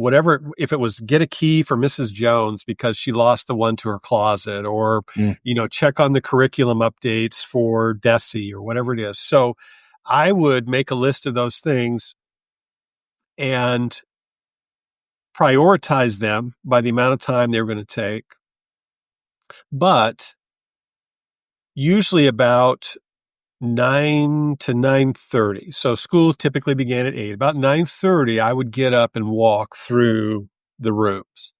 if it was get a key for Mrs. Jones because she lost the one to her closet, or, check on the curriculum updates for Desi, or whatever it is. So I would make a list of those things and prioritize them by the amount of time they were going to take. But usually about 9 to 9:30. So school typically began at 8. About 9:30, I would get up and walk through the rooms.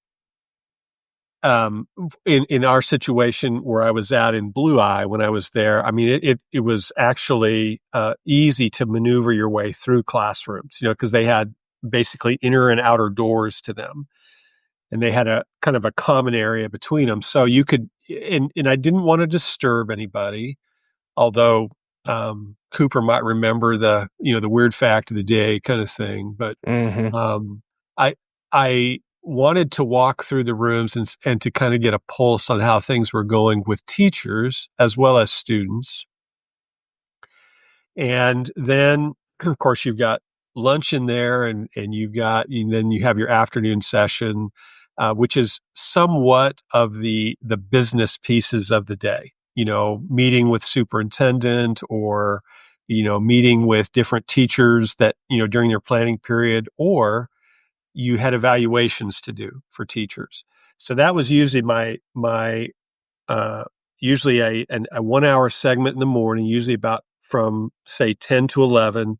In our situation where I was at in Blue Eye when I was there, I mean, it was actually easy to maneuver your way through classrooms, because they had basically inner and outer doors to them, and they had a kind of a common area between them. So you could, and I didn't want to disturb anybody, although Cooper might remember the weird fact of the day kind of thing. But I wanted to walk through the rooms and to kind of get a pulse on how things were going with teachers as well as students. And then, of course, you've got lunch in there, and then you have your afternoon session, which is somewhat of the business pieces of the day. Meeting with superintendent, or, meeting with different teachers that, during their planning period, or you had evaluations to do for teachers. So that was usually my usually a 1 hour segment in the morning, usually about from say 10 to 11.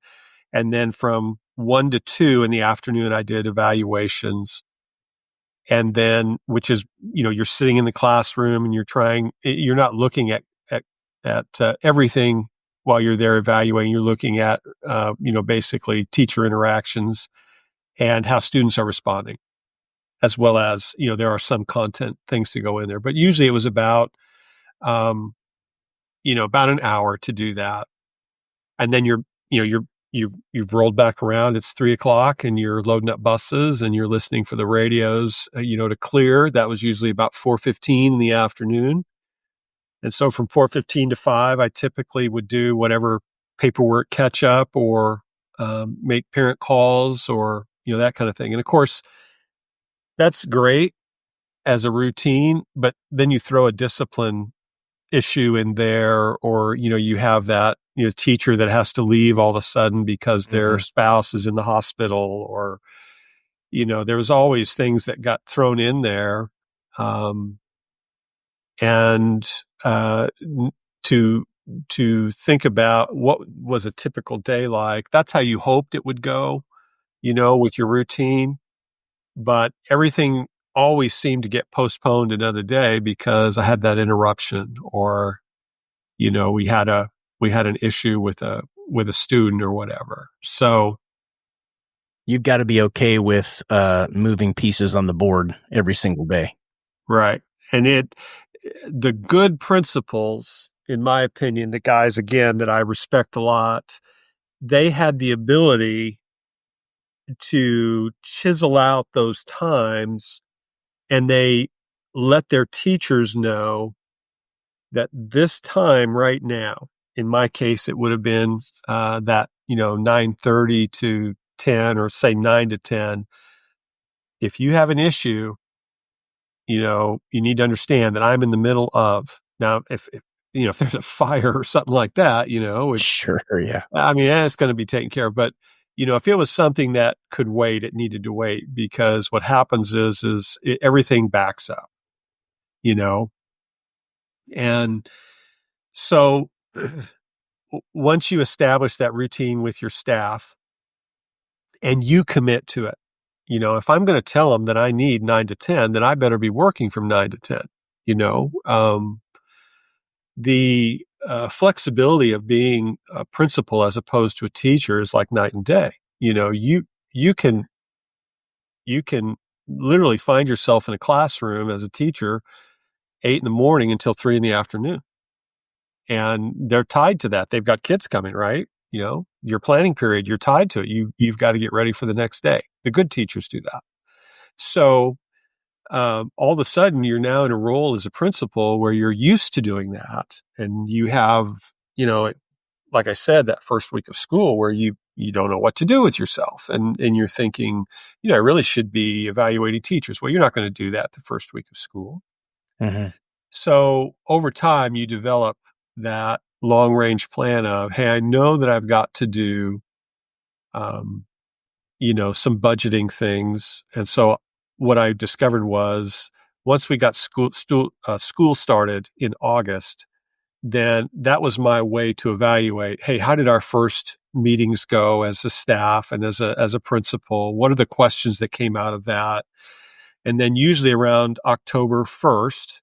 And then from 1 to 2 in the afternoon, I did evaluations. And then, which is, you're sitting in the classroom and you're not looking at everything while you're there evaluating. You're looking at, basically teacher interactions and how students are responding, as well as, there are some content things to go in there. But usually it was about an hour to do that. And then you've rolled back around. It's 3:00 and you're loading up buses and you're listening for the radios, to clear. That was usually about 4:15 in the afternoon. And so from 4:15 to 5, I typically would do whatever paperwork catch up, or make parent calls, or, that kind of thing. And of course, that's great as a routine, but then you throw a discipline issue in there, or, you have that, teacher that has to leave all of a sudden because their spouse is in the hospital, or, there was always things that got thrown in there. And to think about what was a typical day like, that's how you hoped it would go, with your routine. But everything always seemed to get postponed another day because I had that interruption, or, we had an issue with a student or whatever. So you've got to be okay with moving pieces on the board every single day. Right. And the good principals, in my opinion, the guys, again, that I respect a lot, they had the ability to chisel out those times, and they let their teachers know that this time right now, in my case, it would have been that, 9:30 to 10, or say 9 to 10. If you have an issue, you need to understand that I'm in the middle of. Now, if there's a fire or something like that, Sure, yeah. I mean, it's going to be taken care of. But, if it was something that could wait, it needed to wait, because what happens is everything backs up, and so once you establish that routine with your staff and you commit to it, if I'm going to tell them that I need 9 to 10, then I better be working from 9 to 10, the flexibility of being a principal as opposed to a teacher is like night and day. You can literally find yourself in a classroom as a teacher 8 in the morning until 3 in the afternoon. And they're tied to that. They've got kids coming, right? Your planning period, you're tied to it. You've got to get ready for the next day. The good teachers do that. So all of a sudden, you're now in a role as a principal where you're used to doing that. And you have, like I said, that first week of school where you don't know what to do with yourself. And you're thinking, I really should be evaluating teachers. Well, you're not going to do that the first week of school. Mm-hmm. So over time, you develop that long range plan of, hey, I know that I've got to do, some budgeting things. And so what I discovered was, once we got school started in August, then that was my way to evaluate, hey, how did our first meetings go as a staff and as a principal? What are the questions that came out of that? And then usually around October 1st,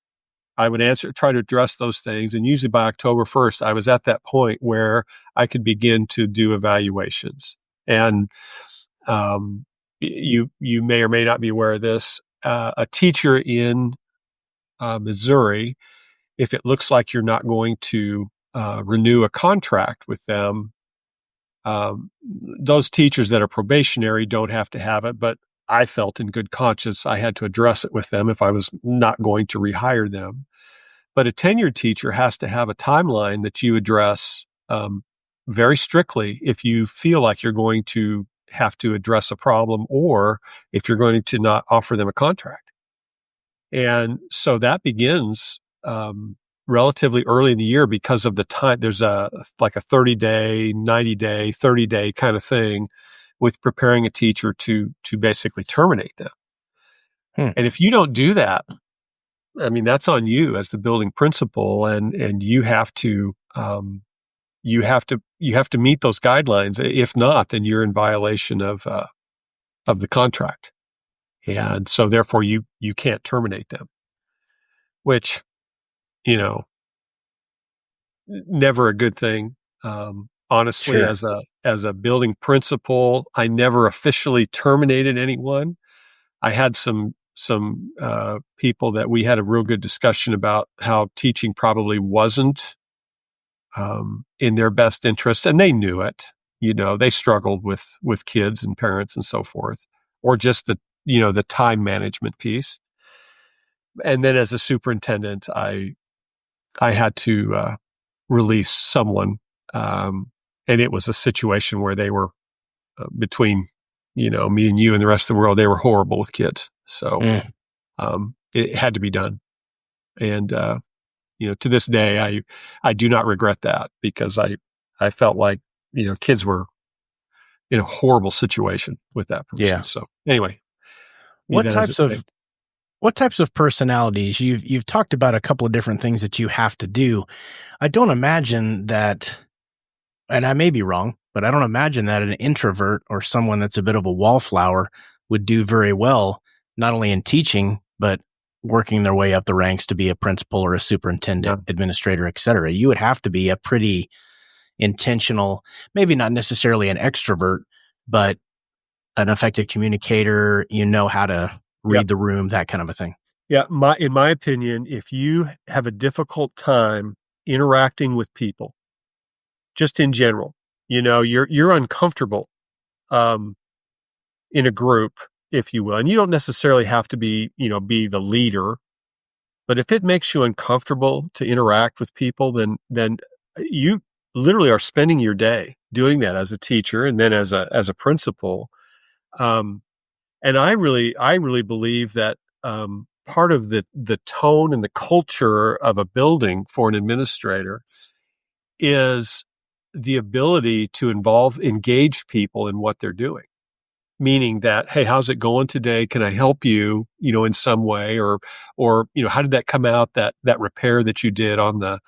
I would try to address those things. And usually by October 1st, I was at that point where I could begin to do evaluations. And you may or may not be aware of this. A teacher in Missouri, if it looks like you're not going to renew a contract with them, those teachers that are probationary don't have to have it. But I felt in good conscience I had to address it with them if I was not going to rehire them. But a tenured teacher has to have a timeline that you address very strictly if you feel like you're going to have to address a problem, or if you're going to not offer them a contract. And so that begins relatively early in the year because of the time. There's like a 30-day, 90-day, 30-day kind of thing with preparing a teacher to basically terminate them. And if you don't do that, I mean, that's on you as the building principal, and you have to meet those guidelines. If not, then you're in violation of the contract, and so therefore you can't terminate them. Which, never a good thing. Honestly, Sure. as a building principal, I never officially terminated anyone. I had some people that we had a real good discussion about how teaching probably wasn't in their best interest, and they knew it. They struggled with kids and parents and so forth, or just the time management piece. And then as a superintendent, I had to release someone, and it was a situation where they were between me and you and the rest of the world. They were horrible with kids. So it had to be done. And to this day, I do not regret that, because I felt like, kids were in a horrible situation with that person. Yeah. So anyway, What types of personalities you've talked about a couple of different things that you have to do. I don't imagine that, and I may be wrong, but I don't imagine that an introvert or someone that's a bit of a wallflower would do very well, not only in teaching, but working their way up the ranks to be a principal or a superintendent, administrator, et cetera. You would have to be a pretty intentional, maybe not necessarily an extrovert, but an effective communicator, how to read the room, that kind of a thing. Yeah. In my opinion, if you have a difficult time interacting with people, just in general, you're uncomfortable, in a group, if you will, and you don't necessarily have to be the leader, but if it makes you uncomfortable to interact with people, then you literally are spending your day doing that as a teacher and then as a principal. And I really believe that part of the tone and the culture of a building for an administrator is the ability to engage people in what they're doing. Meaning that, hey, how's it going today? Can I help you, in some way? Or, how did that come out, that repair that you did on the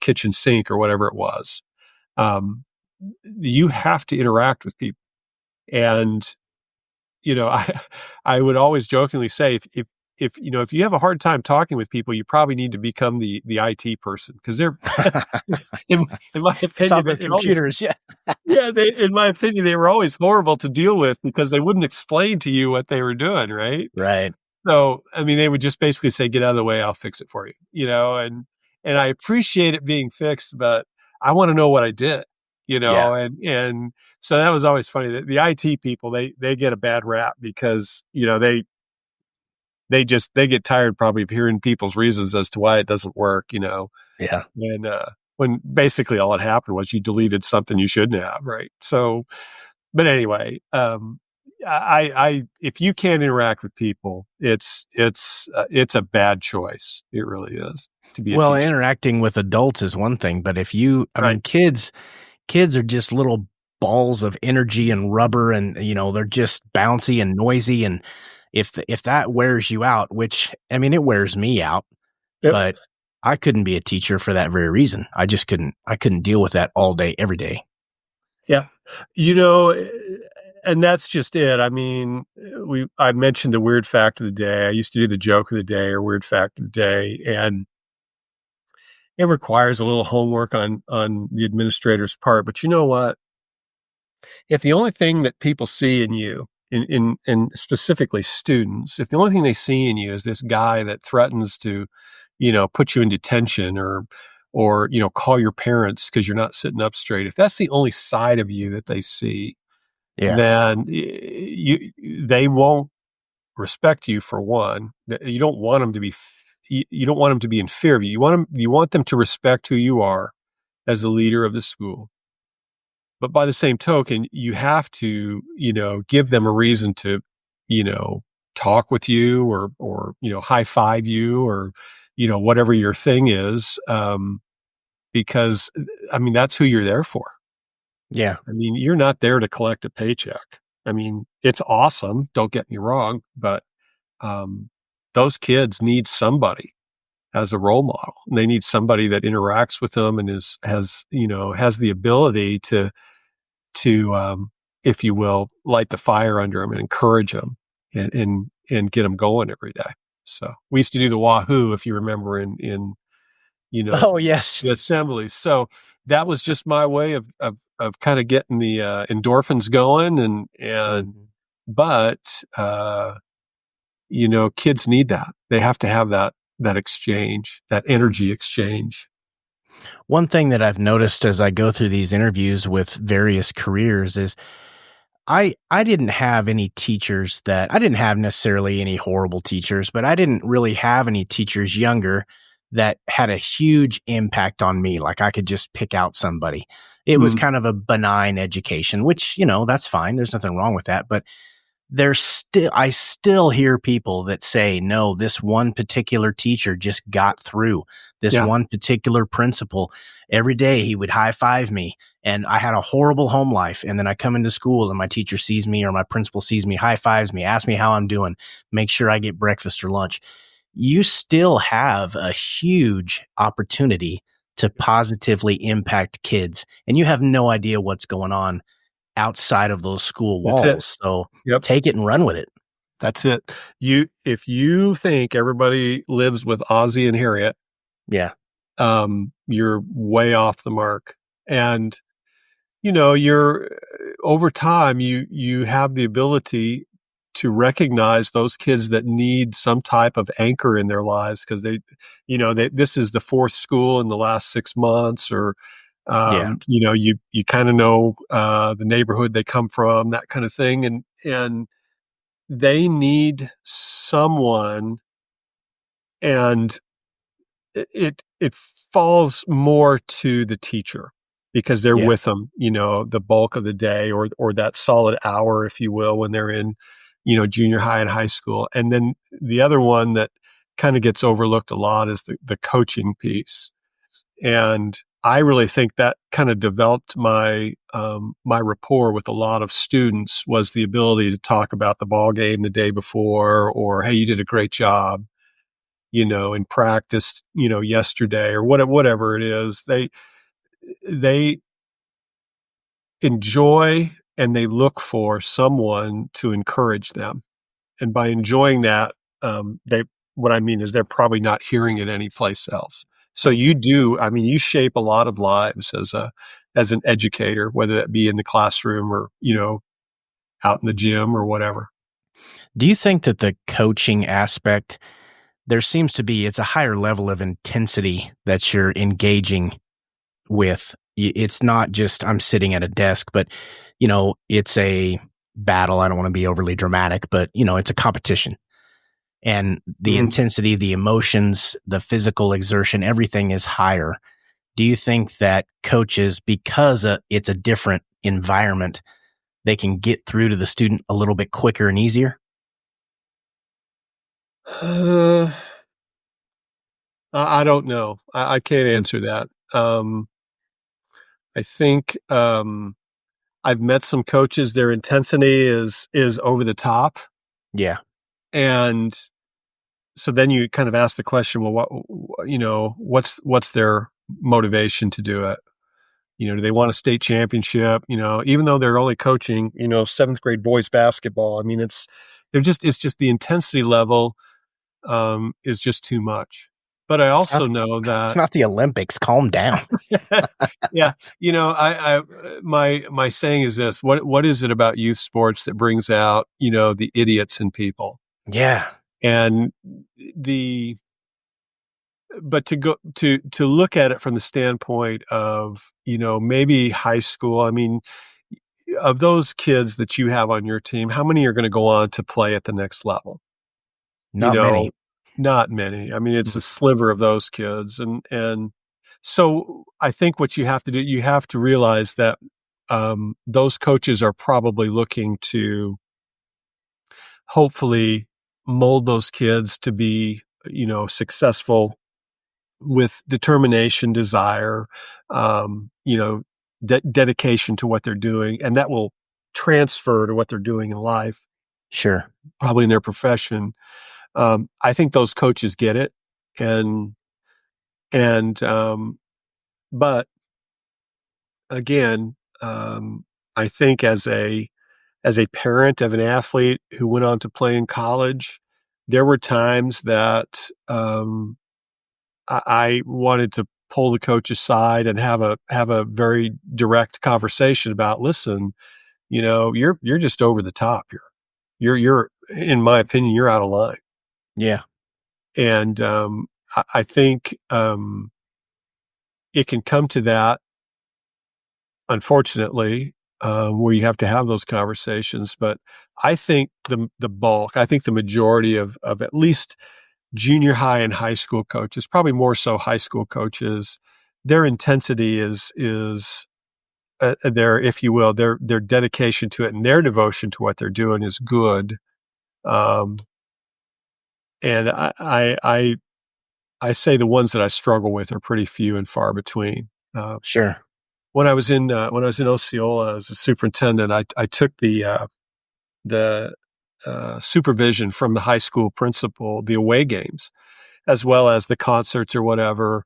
kitchen sink or whatever it was? You have to interact with people. And, I would always jokingly say, if you have a hard time talking with people, you probably need to become the IT person, because they're, in my opinion, computers, in my opinion, they were always horrible to deal with, because they wouldn't explain to you what they were doing, right? Right. So, they would just basically say, "Get out of the way, I'll fix it for you," and I appreciate it being fixed, but I want to know what I did, and so that was always funny. The IT people, they get a bad rap, because they get tired probably of hearing people's reasons as to why it doesn't work, Yeah. And when basically all that happened was you deleted something you shouldn't have, right? So, but anyway, I if you can't interact with people, it's a bad choice. It really is, to be a teacher. Interacting with adults is one thing, but if you, kids are just little balls of energy and rubber, and they're just bouncy and noisy, and if that wears you out, which it wears me out, but I couldn't be a teacher for that very reason. I just couldn't deal with that all day, every day. Yeah. And that's just it. I mentioned the weird fact of the day. I used to do the joke of the day or weird fact of the day, and it requires a little homework on the administrator's part. But you know what? If the only thing that people see in you, and specifically students, if the only thing they see in you is this guy that threatens to, put you in detention or call your parents because you're not sitting up straight, if that's the only side of you that they see, then they won't respect you, for one. You don't want them to be in fear of you. You want them to respect who you are as the leader of the school. But by the same token, you have to, give them a reason to, talk with you or high five you or, whatever your thing is. Because that's who you're there for. Yeah. You're not there to collect a paycheck. It's awesome. Don't get me wrong, but, those kids need somebody as a role model. They need somebody that interacts with them and has the ability to, if you will, light the fire under them and encourage them and get them going every day. So we used to do the Wahoo, if you remember, in oh yes, the assemblies. So that was just my way of kind of getting the endorphins going, but kids need that. They have to have that exchange, that energy exchange. One thing that I've noticed as I go through these interviews with various careers is I didn't have any teachers I didn't have necessarily any horrible teachers, but I didn't really have any teachers younger that had a huge impact on me. Like I could just pick out somebody. It was kind of a benign education, which, that's fine. There's nothing wrong with that. But I still hear people that say, no, this one particular teacher just got through. This one particular principal, every day he would high five me, and I had a horrible home life. And then I come into school and my teacher sees me, or my principal sees me, high fives me, asks me how I'm doing, make sure I get breakfast or lunch. You still have a huge opportunity to positively impact kids, and you have no idea what's going on outside of those school walls. So take it and run with it. That's it. If you think everybody lives with Ozzie and Harriet, you're way off the mark. And, you're over time, you have the ability to recognize those kids that need some type of anchor in their lives, because this is the fourth school in the last 6 months, or you kind of know the neighborhood they come from, that kind of thing, and they need someone, and it falls more to the teacher, because they're with them, the bulk of the day, or that solid hour, if you will, when they're in, junior high and high school. And then the other one that kind of gets overlooked a lot is the coaching piece. And I really think that kind of developed my rapport with a lot of students, was the ability to talk about the ball game the day before, or, hey, you did a great job, in practice, yesterday, or whatever it is. They enjoy, and they look for someone to encourage them. And by enjoying that, what I mean is they're probably not hearing it anyplace else. So you shape a lot of lives as an educator, whether that be in the classroom or, out in the gym or whatever. Do you think that the coaching aspect, there seems to be, it's a higher level of intensity that you're engaging with? It's not just I'm sitting at a desk, but, it's a battle. I don't want to be overly dramatic, but, it's a competition. And the intensity, the emotions, the physical exertion, everything is higher. Do you think that coaches, because it's a different environment, they can get through to the student a little bit quicker and easier? I don't know. I can't answer that. I think I've met some coaches, their intensity is over the top. Yeah. And so then you kind of ask the question, well, what's their motivation to do it? Do they want a state championship? Even though they're only coaching, 7th grade boys basketball. I mean, it's just the intensity level is just too much. But I also know that it's not the Olympics. Calm down. Yeah. My saying is this: what is it about youth sports that brings out, the idiots in people? Yeah. And but to look at it from the standpoint of, maybe high school. I mean, of those kids that you have on your team, how many are going to go on to play at the next level? Not many. Not many. I mean, it's a sliver of those kids. And so I think what you have to do, you have to realize that those coaches are probably looking to hopefully mold those kids to be, successful with determination, desire, dedication to what they're doing. And that will transfer to what they're doing in life. Sure. Probably in their profession. I think those coaches get it. But again, I think as a parent of an athlete who went on to play in college, there were times that I wanted to pull the coach aside and have a very direct conversation about, listen, you're just over the top here. You're in my opinion, you're out of line. Yeah. And I think it can come to that, unfortunately, where you have to have those conversations. But I think the majority of at least junior high and high school coaches, probably more so high school coaches, their intensity is their, if you will, their dedication to it and their devotion to what they're doing is good. And I say the ones that I struggle with are pretty few and far between. Sure. When I was in Osceola as a superintendent, I took the supervision from the high school principal, the away games, as well as the concerts or whatever.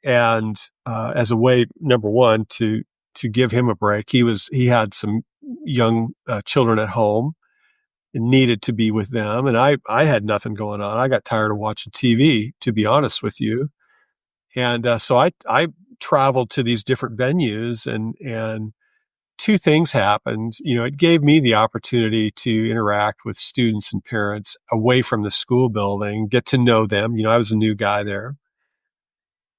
And as a way, number one, to give him a break, he had some young children at home and needed to be with them, and I had nothing going on. I got tired of watching TV, to be honest with you, and so I traveled to these different venues, and two things happened. It gave me the opportunity to interact with students and parents away from the school building, get to know them. I was a new guy there.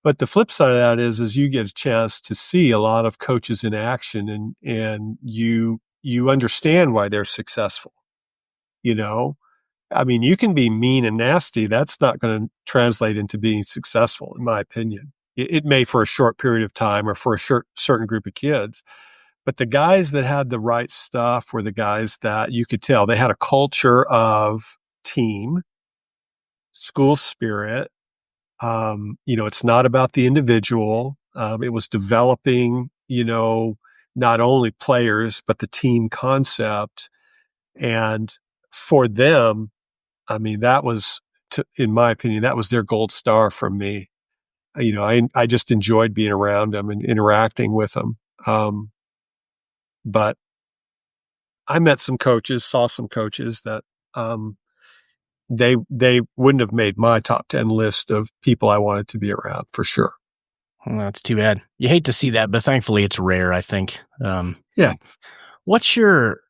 But the flip side of that is you get a chance to see a lot of coaches in action, and you understand why they're successful. I mean, you can be mean and nasty. That's not going to translate into being successful, in my opinion. It may for a short period of time or for a certain group of kids. But the guys that had the right stuff were the guys that you could tell they had a culture of team, school spirit. It's not about the individual. It was developing, not only players, but the team concept. And for them, I mean, that was, in my opinion, that was their gold star from me. I just enjoyed being around them and interacting with them. But I met some coaches, saw some coaches that they wouldn't have made my top 10 list of people I wanted to be around, for sure. Well, that's too bad. You hate to see that, but thankfully it's rare, I think. Yeah. What's your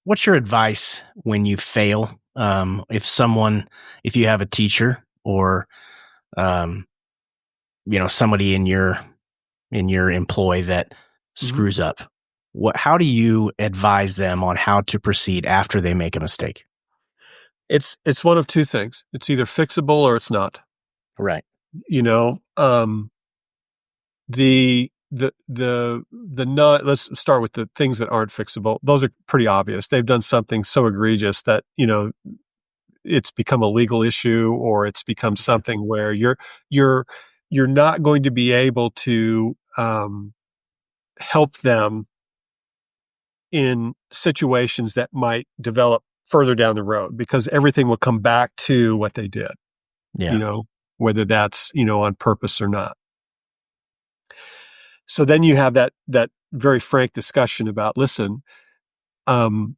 advice when you fail? If you have a teacher or, somebody in your employ that screws up, how do you advise them on how to proceed after they make a mistake? It's one of two things. It's either fixable or it's not. Right. Let's start with the things that aren't fixable. Those are pretty obvious. They've done something so egregious that, it's become a legal issue, or it's become something where you're not going to be able to help them in situations that might develop further down the road, because everything will come back to what they did. Yeah. Whether that's, on purpose or not. So then you have that very frank discussion about, listen, we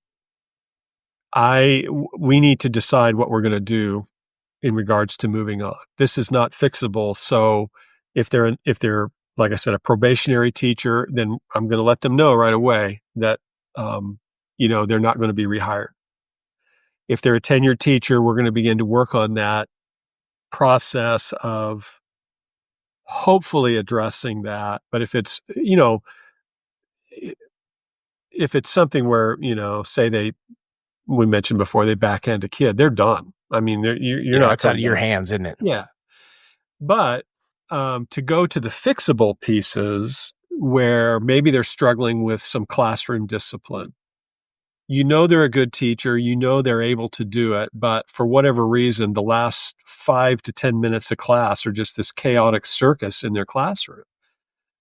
need to decide what we're going to do in regards to moving on. This is not fixable. So if they're, like I said, a probationary teacher, then I'm going to let them know right away that, they're not going to be rehired. If they're a tenured teacher, we're going to begin to work on that process of hopefully addressing that. But if it's, if it's something where, say we mentioned before, they backhand a kid, they're done. I mean, you're not. It's out of your hands, isn't it? Yeah. But to go to the fixable pieces where maybe they're struggling with some classroom discipline, they're a good teacher, they're able to do it, but for whatever reason, the last 5 to 10 minutes of class are just this chaotic circus in their classroom.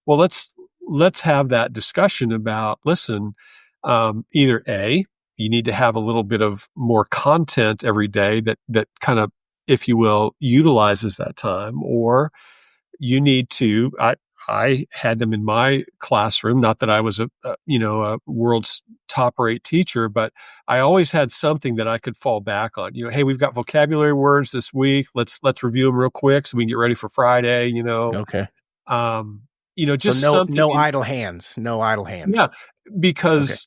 Well, let's have that discussion about, listen, either A, you need to have a little bit of more content every day that kind of, if you will, utilizes that time, or you need to, I had them in my classroom, not that I was a world's top rate teacher, but I always had something that I could fall back on. Hey, we've got vocabulary words this week. Let's review them real quick so we can get ready for Friday, Okay. Just so something. No idle hands. Yeah. Because,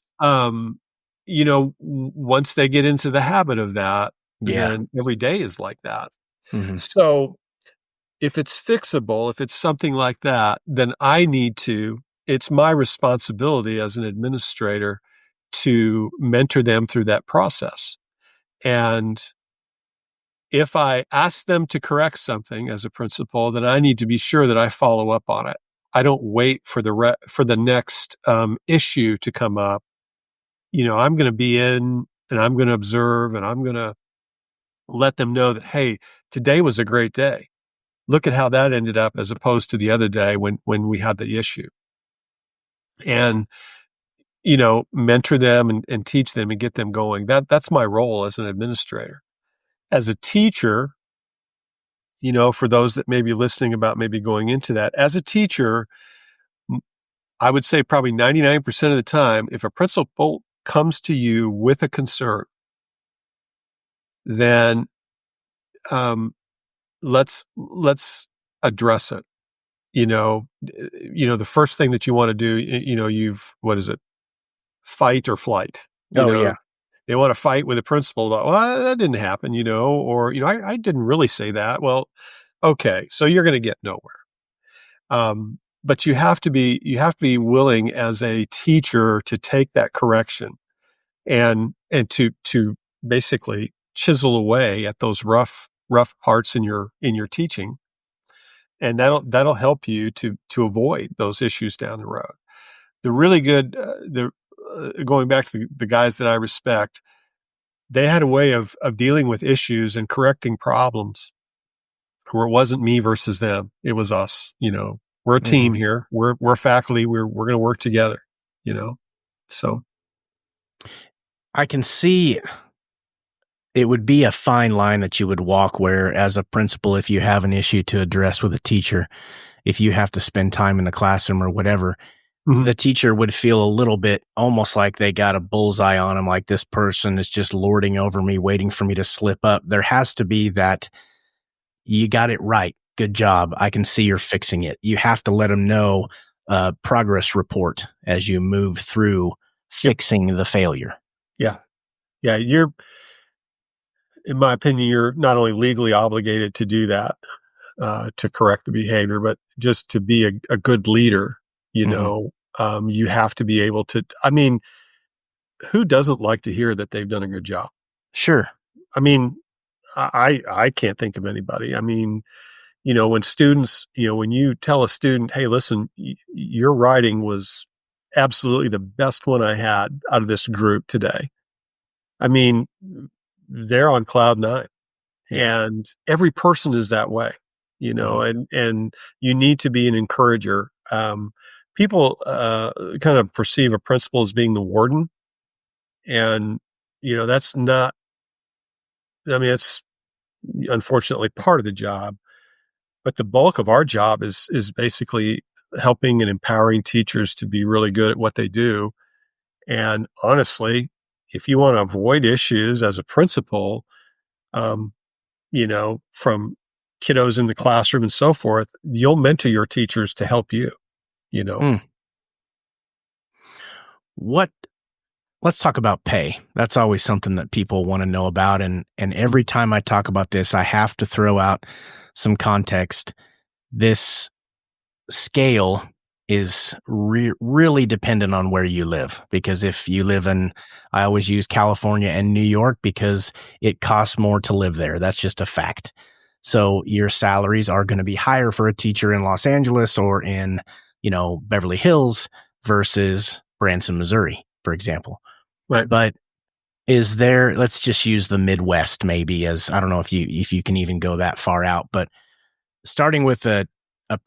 once they get into the habit of that, then every day is like that. Mm-hmm. So if it's fixable, if it's something like that, then it's my responsibility as an administrator to mentor them through that process. And if I ask them to correct something as a principal, then I need to be sure that I follow up on it. I don't wait for the next issue to come up. I'm going to be in and I'm going to observe and I'm going to let them know that, hey, today was a great day. Look at how that ended up as opposed to the other day when we had the issue. And, mentor them and teach them and get them going. That's my role as an administrator. As a teacher, for those that may be listening about maybe going into that, as a teacher, I would say probably 99% of the time, if a principal comes to you with a concern, then let's address it. The first thing that you want to do, what is it? Fight or flight. Yeah. They want to fight with a principal about, well, that didn't happen, or, I didn't really say that. Well, okay. So you're going to get nowhere. But you have to be willing as a teacher to take that correction and to basically chisel away at those rough parts in your teaching. And that'll help you to avoid those issues down the road. The really good, going back to the guys that I respect, they had a way of dealing with issues and correcting problems where it wasn't me versus them. It was us. We're a team here. We're faculty. We're going to work together, so. I can see it would be a fine line that you would walk where, as a principal, if you have an issue to address with a teacher, if you have to spend time in the classroom or whatever, the teacher would feel a little bit almost like they got a bullseye on them, like this person is just lording over me, waiting for me to slip up. There has to be that, you got it right. Good job. I can see you're fixing it. You have to let them know progress report as you move through fixing the failure. Yeah. Yeah. In my opinion, you're not only legally obligated to do that, to correct the behavior, but just to be a good leader, you have to be able to, who doesn't like to hear that they've done a good job? Sure. I can't think of anybody. When students, when you tell a student, hey, listen, your writing was absolutely the best one I had out of this group today. They're on cloud nine, and every person is that way, and you need to be an encourager. People kind of perceive a principal as being the warden, and that's not. It's unfortunately part of the job, but the bulk of our job is basically helping and empowering teachers to be really good at what they do. And honestly, if you want to avoid issues as a principal, from kiddos in the classroom and so forth, you'll mentor your teachers to help you, Let's talk about pay. That's always something that people want to know about. And every time I talk about this, I have to throw out some context. This scale is really dependent on where you live, because if you live in, I always use California and New York because it costs more to live there. That's just a fact. So your salaries are going to be higher for a teacher in Los Angeles or in, Beverly Hills versus Branson, Missouri, for example. Right. But is there, let's just use the Midwest maybe as, I don't know if you can even go that far out, but starting with a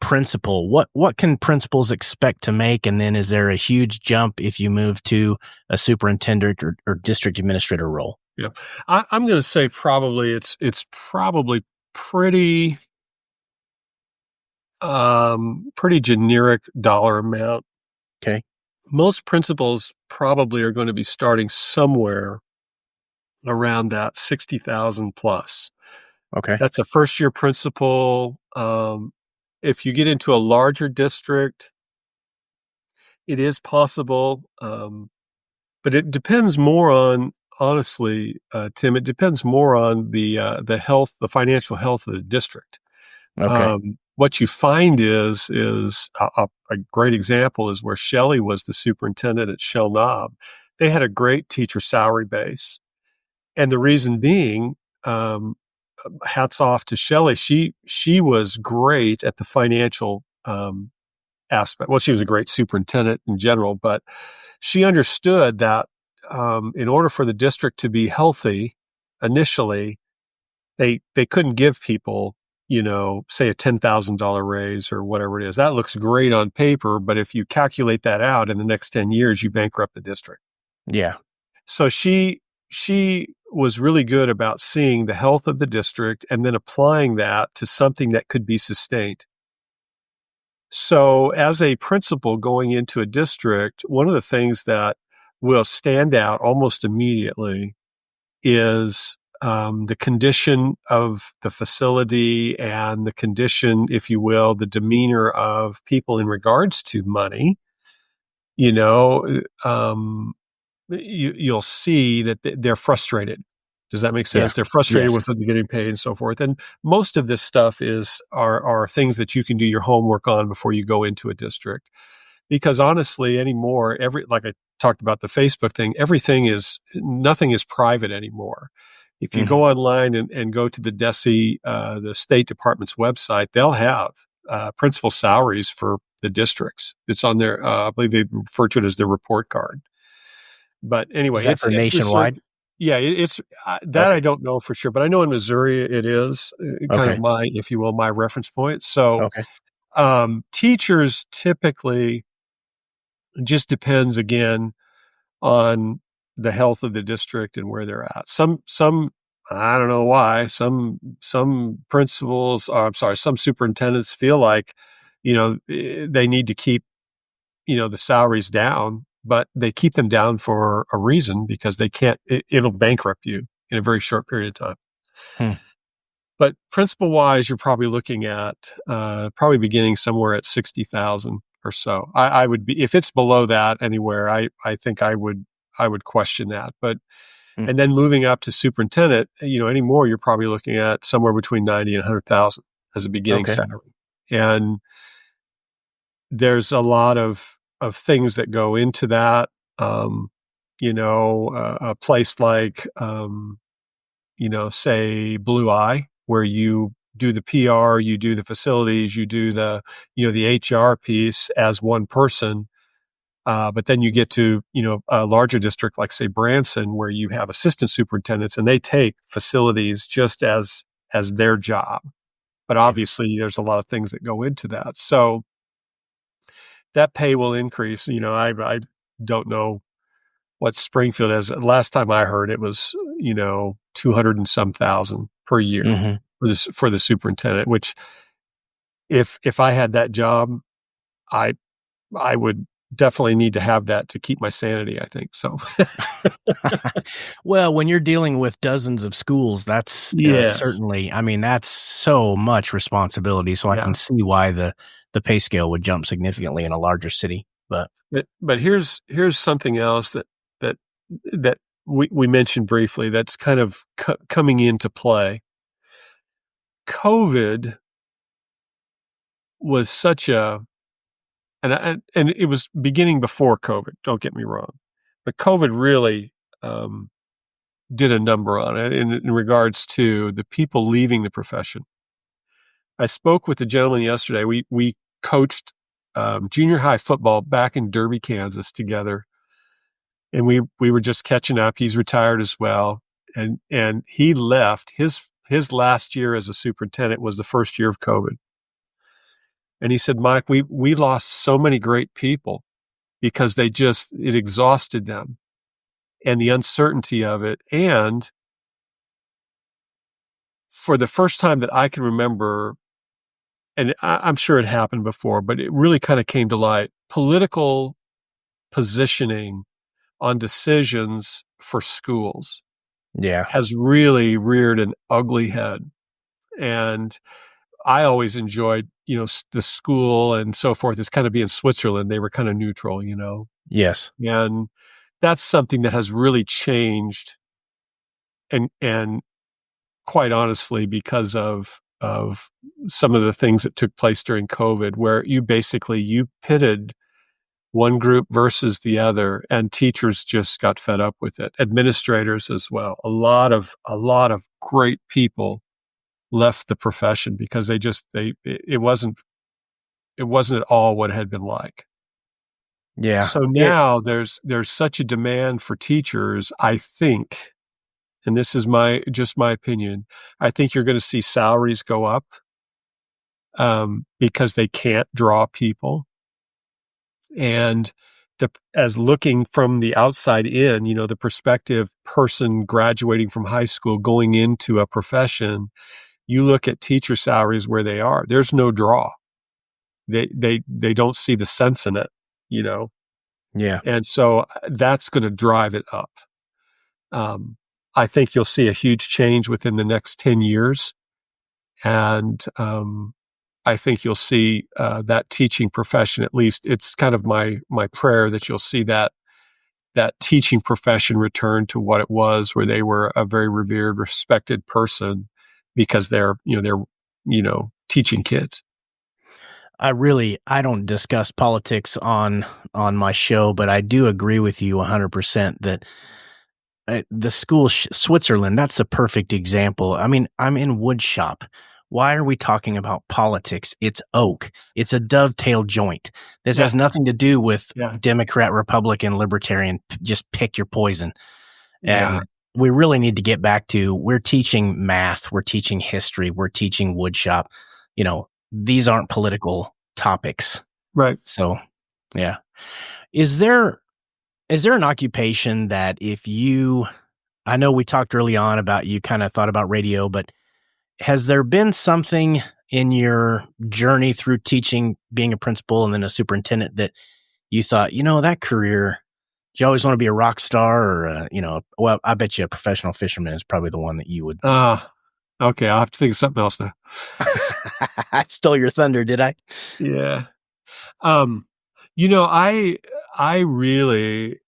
principal, what can principals expect to make? And then is there a huge jump if you move to a superintendent or district administrator role? Yeah. I'm going to say probably it's probably pretty generic dollar amount. Okay. Most principals probably are going to be starting somewhere around that 60,000 plus. Okay. That's a first year principal. If you get into a larger district, it is possible. But it depends more on, honestly, Tim, it depends more on the health, the financial health of the district. Okay. What you find is a great example is where Shelley was the superintendent at Shell Knob. They had a great teacher salary base. And the reason being, hats off to Shelley. She was great at the financial aspect. Well, she was a great superintendent in general, but she understood that in order for the district to be healthy initially, they couldn't give people, say a $10,000 raise or whatever it is. That looks great on paper, but if you calculate that out in the next 10 years, you bankrupt the district. Yeah. So she was really good about seeing the health of the district and then applying that to something that could be sustained. So as a principal going into a district, one of the things that will stand out almost immediately is the condition of the facility and the condition, if you will, the demeanor of people in regards to money. You'll see that they're frustrated. Does that make sense? Yeah. They're frustrated Yes. with what they're getting paid and so forth. And most of this stuff are things that you can do your homework on before you go into a district. Because honestly, anymore, like I talked about the Facebook thing, nothing is private anymore. If you go online and go to the DESE, the State Department's website, they'll have principal salaries for the districts. It's on their, I believe they refer to it as their report card. But anyway, Is that for nationwide? Yeah, it's that Okay. I don't know for sure, but I know in Missouri it is kind of my, if you will, my reference point. So teachers typically, just depends again on the health of the district and where they're at. Some I don't know why, some principals, some superintendents feel like, they need to keep, the salaries down, but they keep them down for a reason because they can't, it'll bankrupt you in a very short period of time. But principal wise, you're probably looking at, probably beginning somewhere at 60,000 or so. I would be, if it's below that anywhere, I think I would question that. But, and then moving up to superintendent, anymore, you're probably looking at somewhere between 90 and 100,000 as a beginning salary. And there's a lot of things that go into that. A place like, say Blue Eye, where you do the PR, you do the facilities, you do the, the HR piece as one person. But then you get to, a larger district like say Branson, where you have assistant superintendents and they take facilities just as their job. But obviously there's a lot of things that go into that. So that pay will increase. I don't know what Springfield is. Last time I heard it was, 200 and some thousand per year for the superintendent, which if I had that job, I would definitely need to have that to keep my sanity, I think. So, well, when you're dealing with dozens of schools, that's certainly, that's so much responsibility. So I can see why the pay scale would jump significantly in a larger city. But here's something else that we mentioned briefly that's kind of coming into play. COVID was such a, and it was beginning before COVID, don't get me wrong, but COVID really did a number on it in regards to the people leaving the profession. I spoke with the gentleman yesterday. We coached junior high football back in Derby, Kansas together. And we were just catching up. He's retired as well. And he left. His last year as a superintendent was the first year of COVID. And he said, Mike, we lost so many great people because it exhausted them and the uncertainty of it. And for the first time that I can remember, and I'm sure it happened before, but it really kind of came to light, political positioning on decisions for schools has really reared an ugly head. And I always enjoyed, the school and so forth as kind of being Switzerland. They were kind of neutral, Yes. And that's something that has really changed. And quite honestly, because of some of the things that took place during COVID, where you pitted one group versus the other, and teachers just got fed up with it. Administrators as well. A lot of great people left the profession because it wasn't it wasn't at all what it had been like. Yeah. So now there's such a demand for teachers, I think, and this is just my opinion, I think you're going to see salaries go up because they can't draw people. And as looking from the outside in, the prospective person graduating from high school going into a profession, you look at teacher salaries where they are. There's no draw. They don't see the sense in it, Yeah. And so that's going to drive it up. I think you'll see a huge change within the next 10 years. And I think you'll see that teaching profession, at least it's kind of my prayer that you'll see that teaching profession return to what it was, where they were a very revered, respected person because they're teaching kids. I don't discuss politics on my show, but I do agree with you 100% that the school Switzerland, that's a perfect example. I mean, I'm in wood shop. Why are we talking about politics? It's oak. It's a dovetail joint. This has nothing to do with Democrat, Republican, Libertarian. Just pick your poison. And we really need to get back to, we're teaching math, we're teaching history, we're teaching wood shop. These aren't political topics. Right. So, yeah. Is there an occupation that I know we talked early on about, you kind of thought about radio, but has there been something in your journey through teaching, being a principal and then a superintendent, that you thought, that career, do you always want to be a rock star or, well, I bet you a professional fisherman is probably the one that you would. Okay. I'll have to think of something else now. I stole your thunder, did I? Yeah. I really,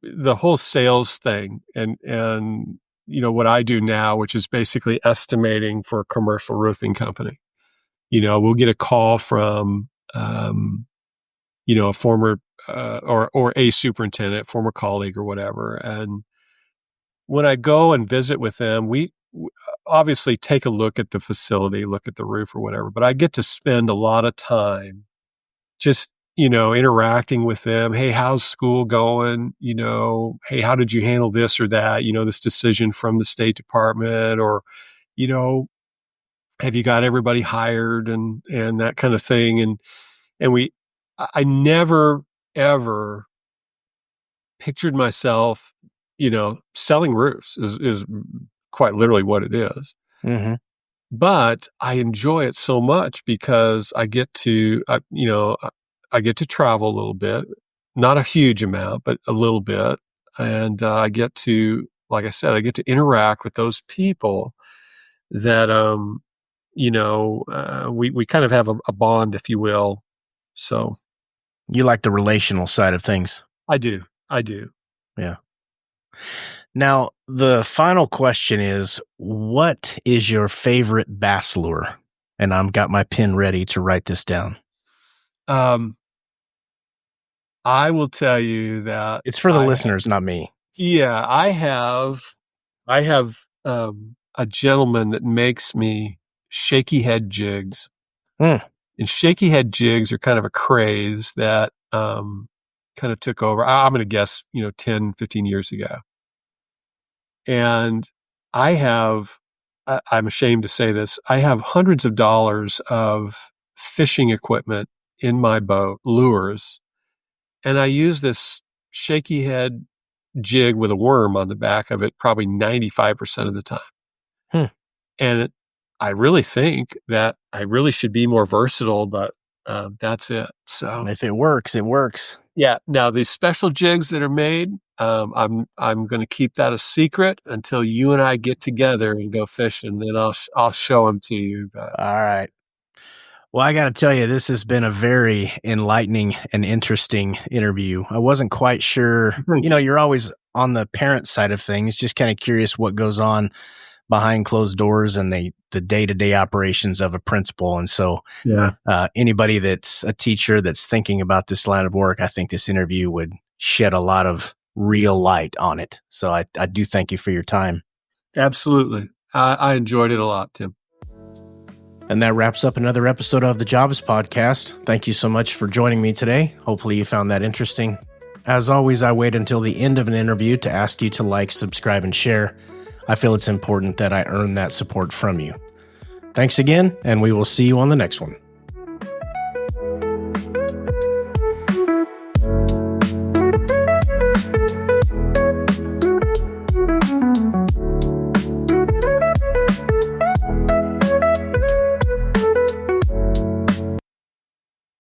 the whole sales thing and, what I do now, which is basically estimating for a commercial roofing company. We'll get a call from, a former, or a superintendent, former colleague or whatever. And when I go and visit with them, we obviously take a look at the facility, look at the roof or whatever, but I get to spend a lot of time just, interacting with them. Hey, how's school going? Hey, how did you handle this or that? This decision from the State Department, or, have you got everybody hired and that kind of thing. I never, ever pictured myself, selling roofs is quite literally what it is. Mm-hmm. But I enjoy it so much because I get to, I get to travel a little bit, not a huge amount, but a little bit. And I get to, like I said, I get to interact with those people that, we kind of have a bond, if you will. So. You like the relational side of things. I do. Yeah. Now, the final question is, what is your favorite bass lure? And I've got my pen ready to write this down. I will tell you that it's for the listeners, not me. Yeah, I have a gentleman that makes me shaky head jigs. And shaky head jigs are kind of a craze that kind of took over. I'm going to guess, 10, 15 years ago. And I'm ashamed to say this, I have hundreds of dollars of fishing equipment in my boat, lures. And I use this shaky head jig with a worm on the back of it probably 95% of the time. And I really think that I really should be more versatile, but that's it. So if it works, it works. Yeah. Now these special jigs that are made, I'm going to keep that a secret until you and I get together and go fishing. Then I'll show them to you. But. All right. Well, I got to tell you, this has been a very enlightening and interesting interview. I wasn't quite sure. You're always on the parent side of things, just kind of curious what goes on behind closed doors and the day-to-day operations of a principal. And so anybody that's a teacher that's thinking about this line of work, I think this interview would shed a lot of real light on it. So I do thank you for your time. Absolutely. I enjoyed it a lot, Tim. And that wraps up another episode of the Jobs Podcast. Thank you so much for joining me today. Hopefully you found that interesting. As always, I wait until the end of an interview to ask you to like, subscribe, and share. I feel it's important that I earn that support from you. Thanks again, and we will see you on the next one.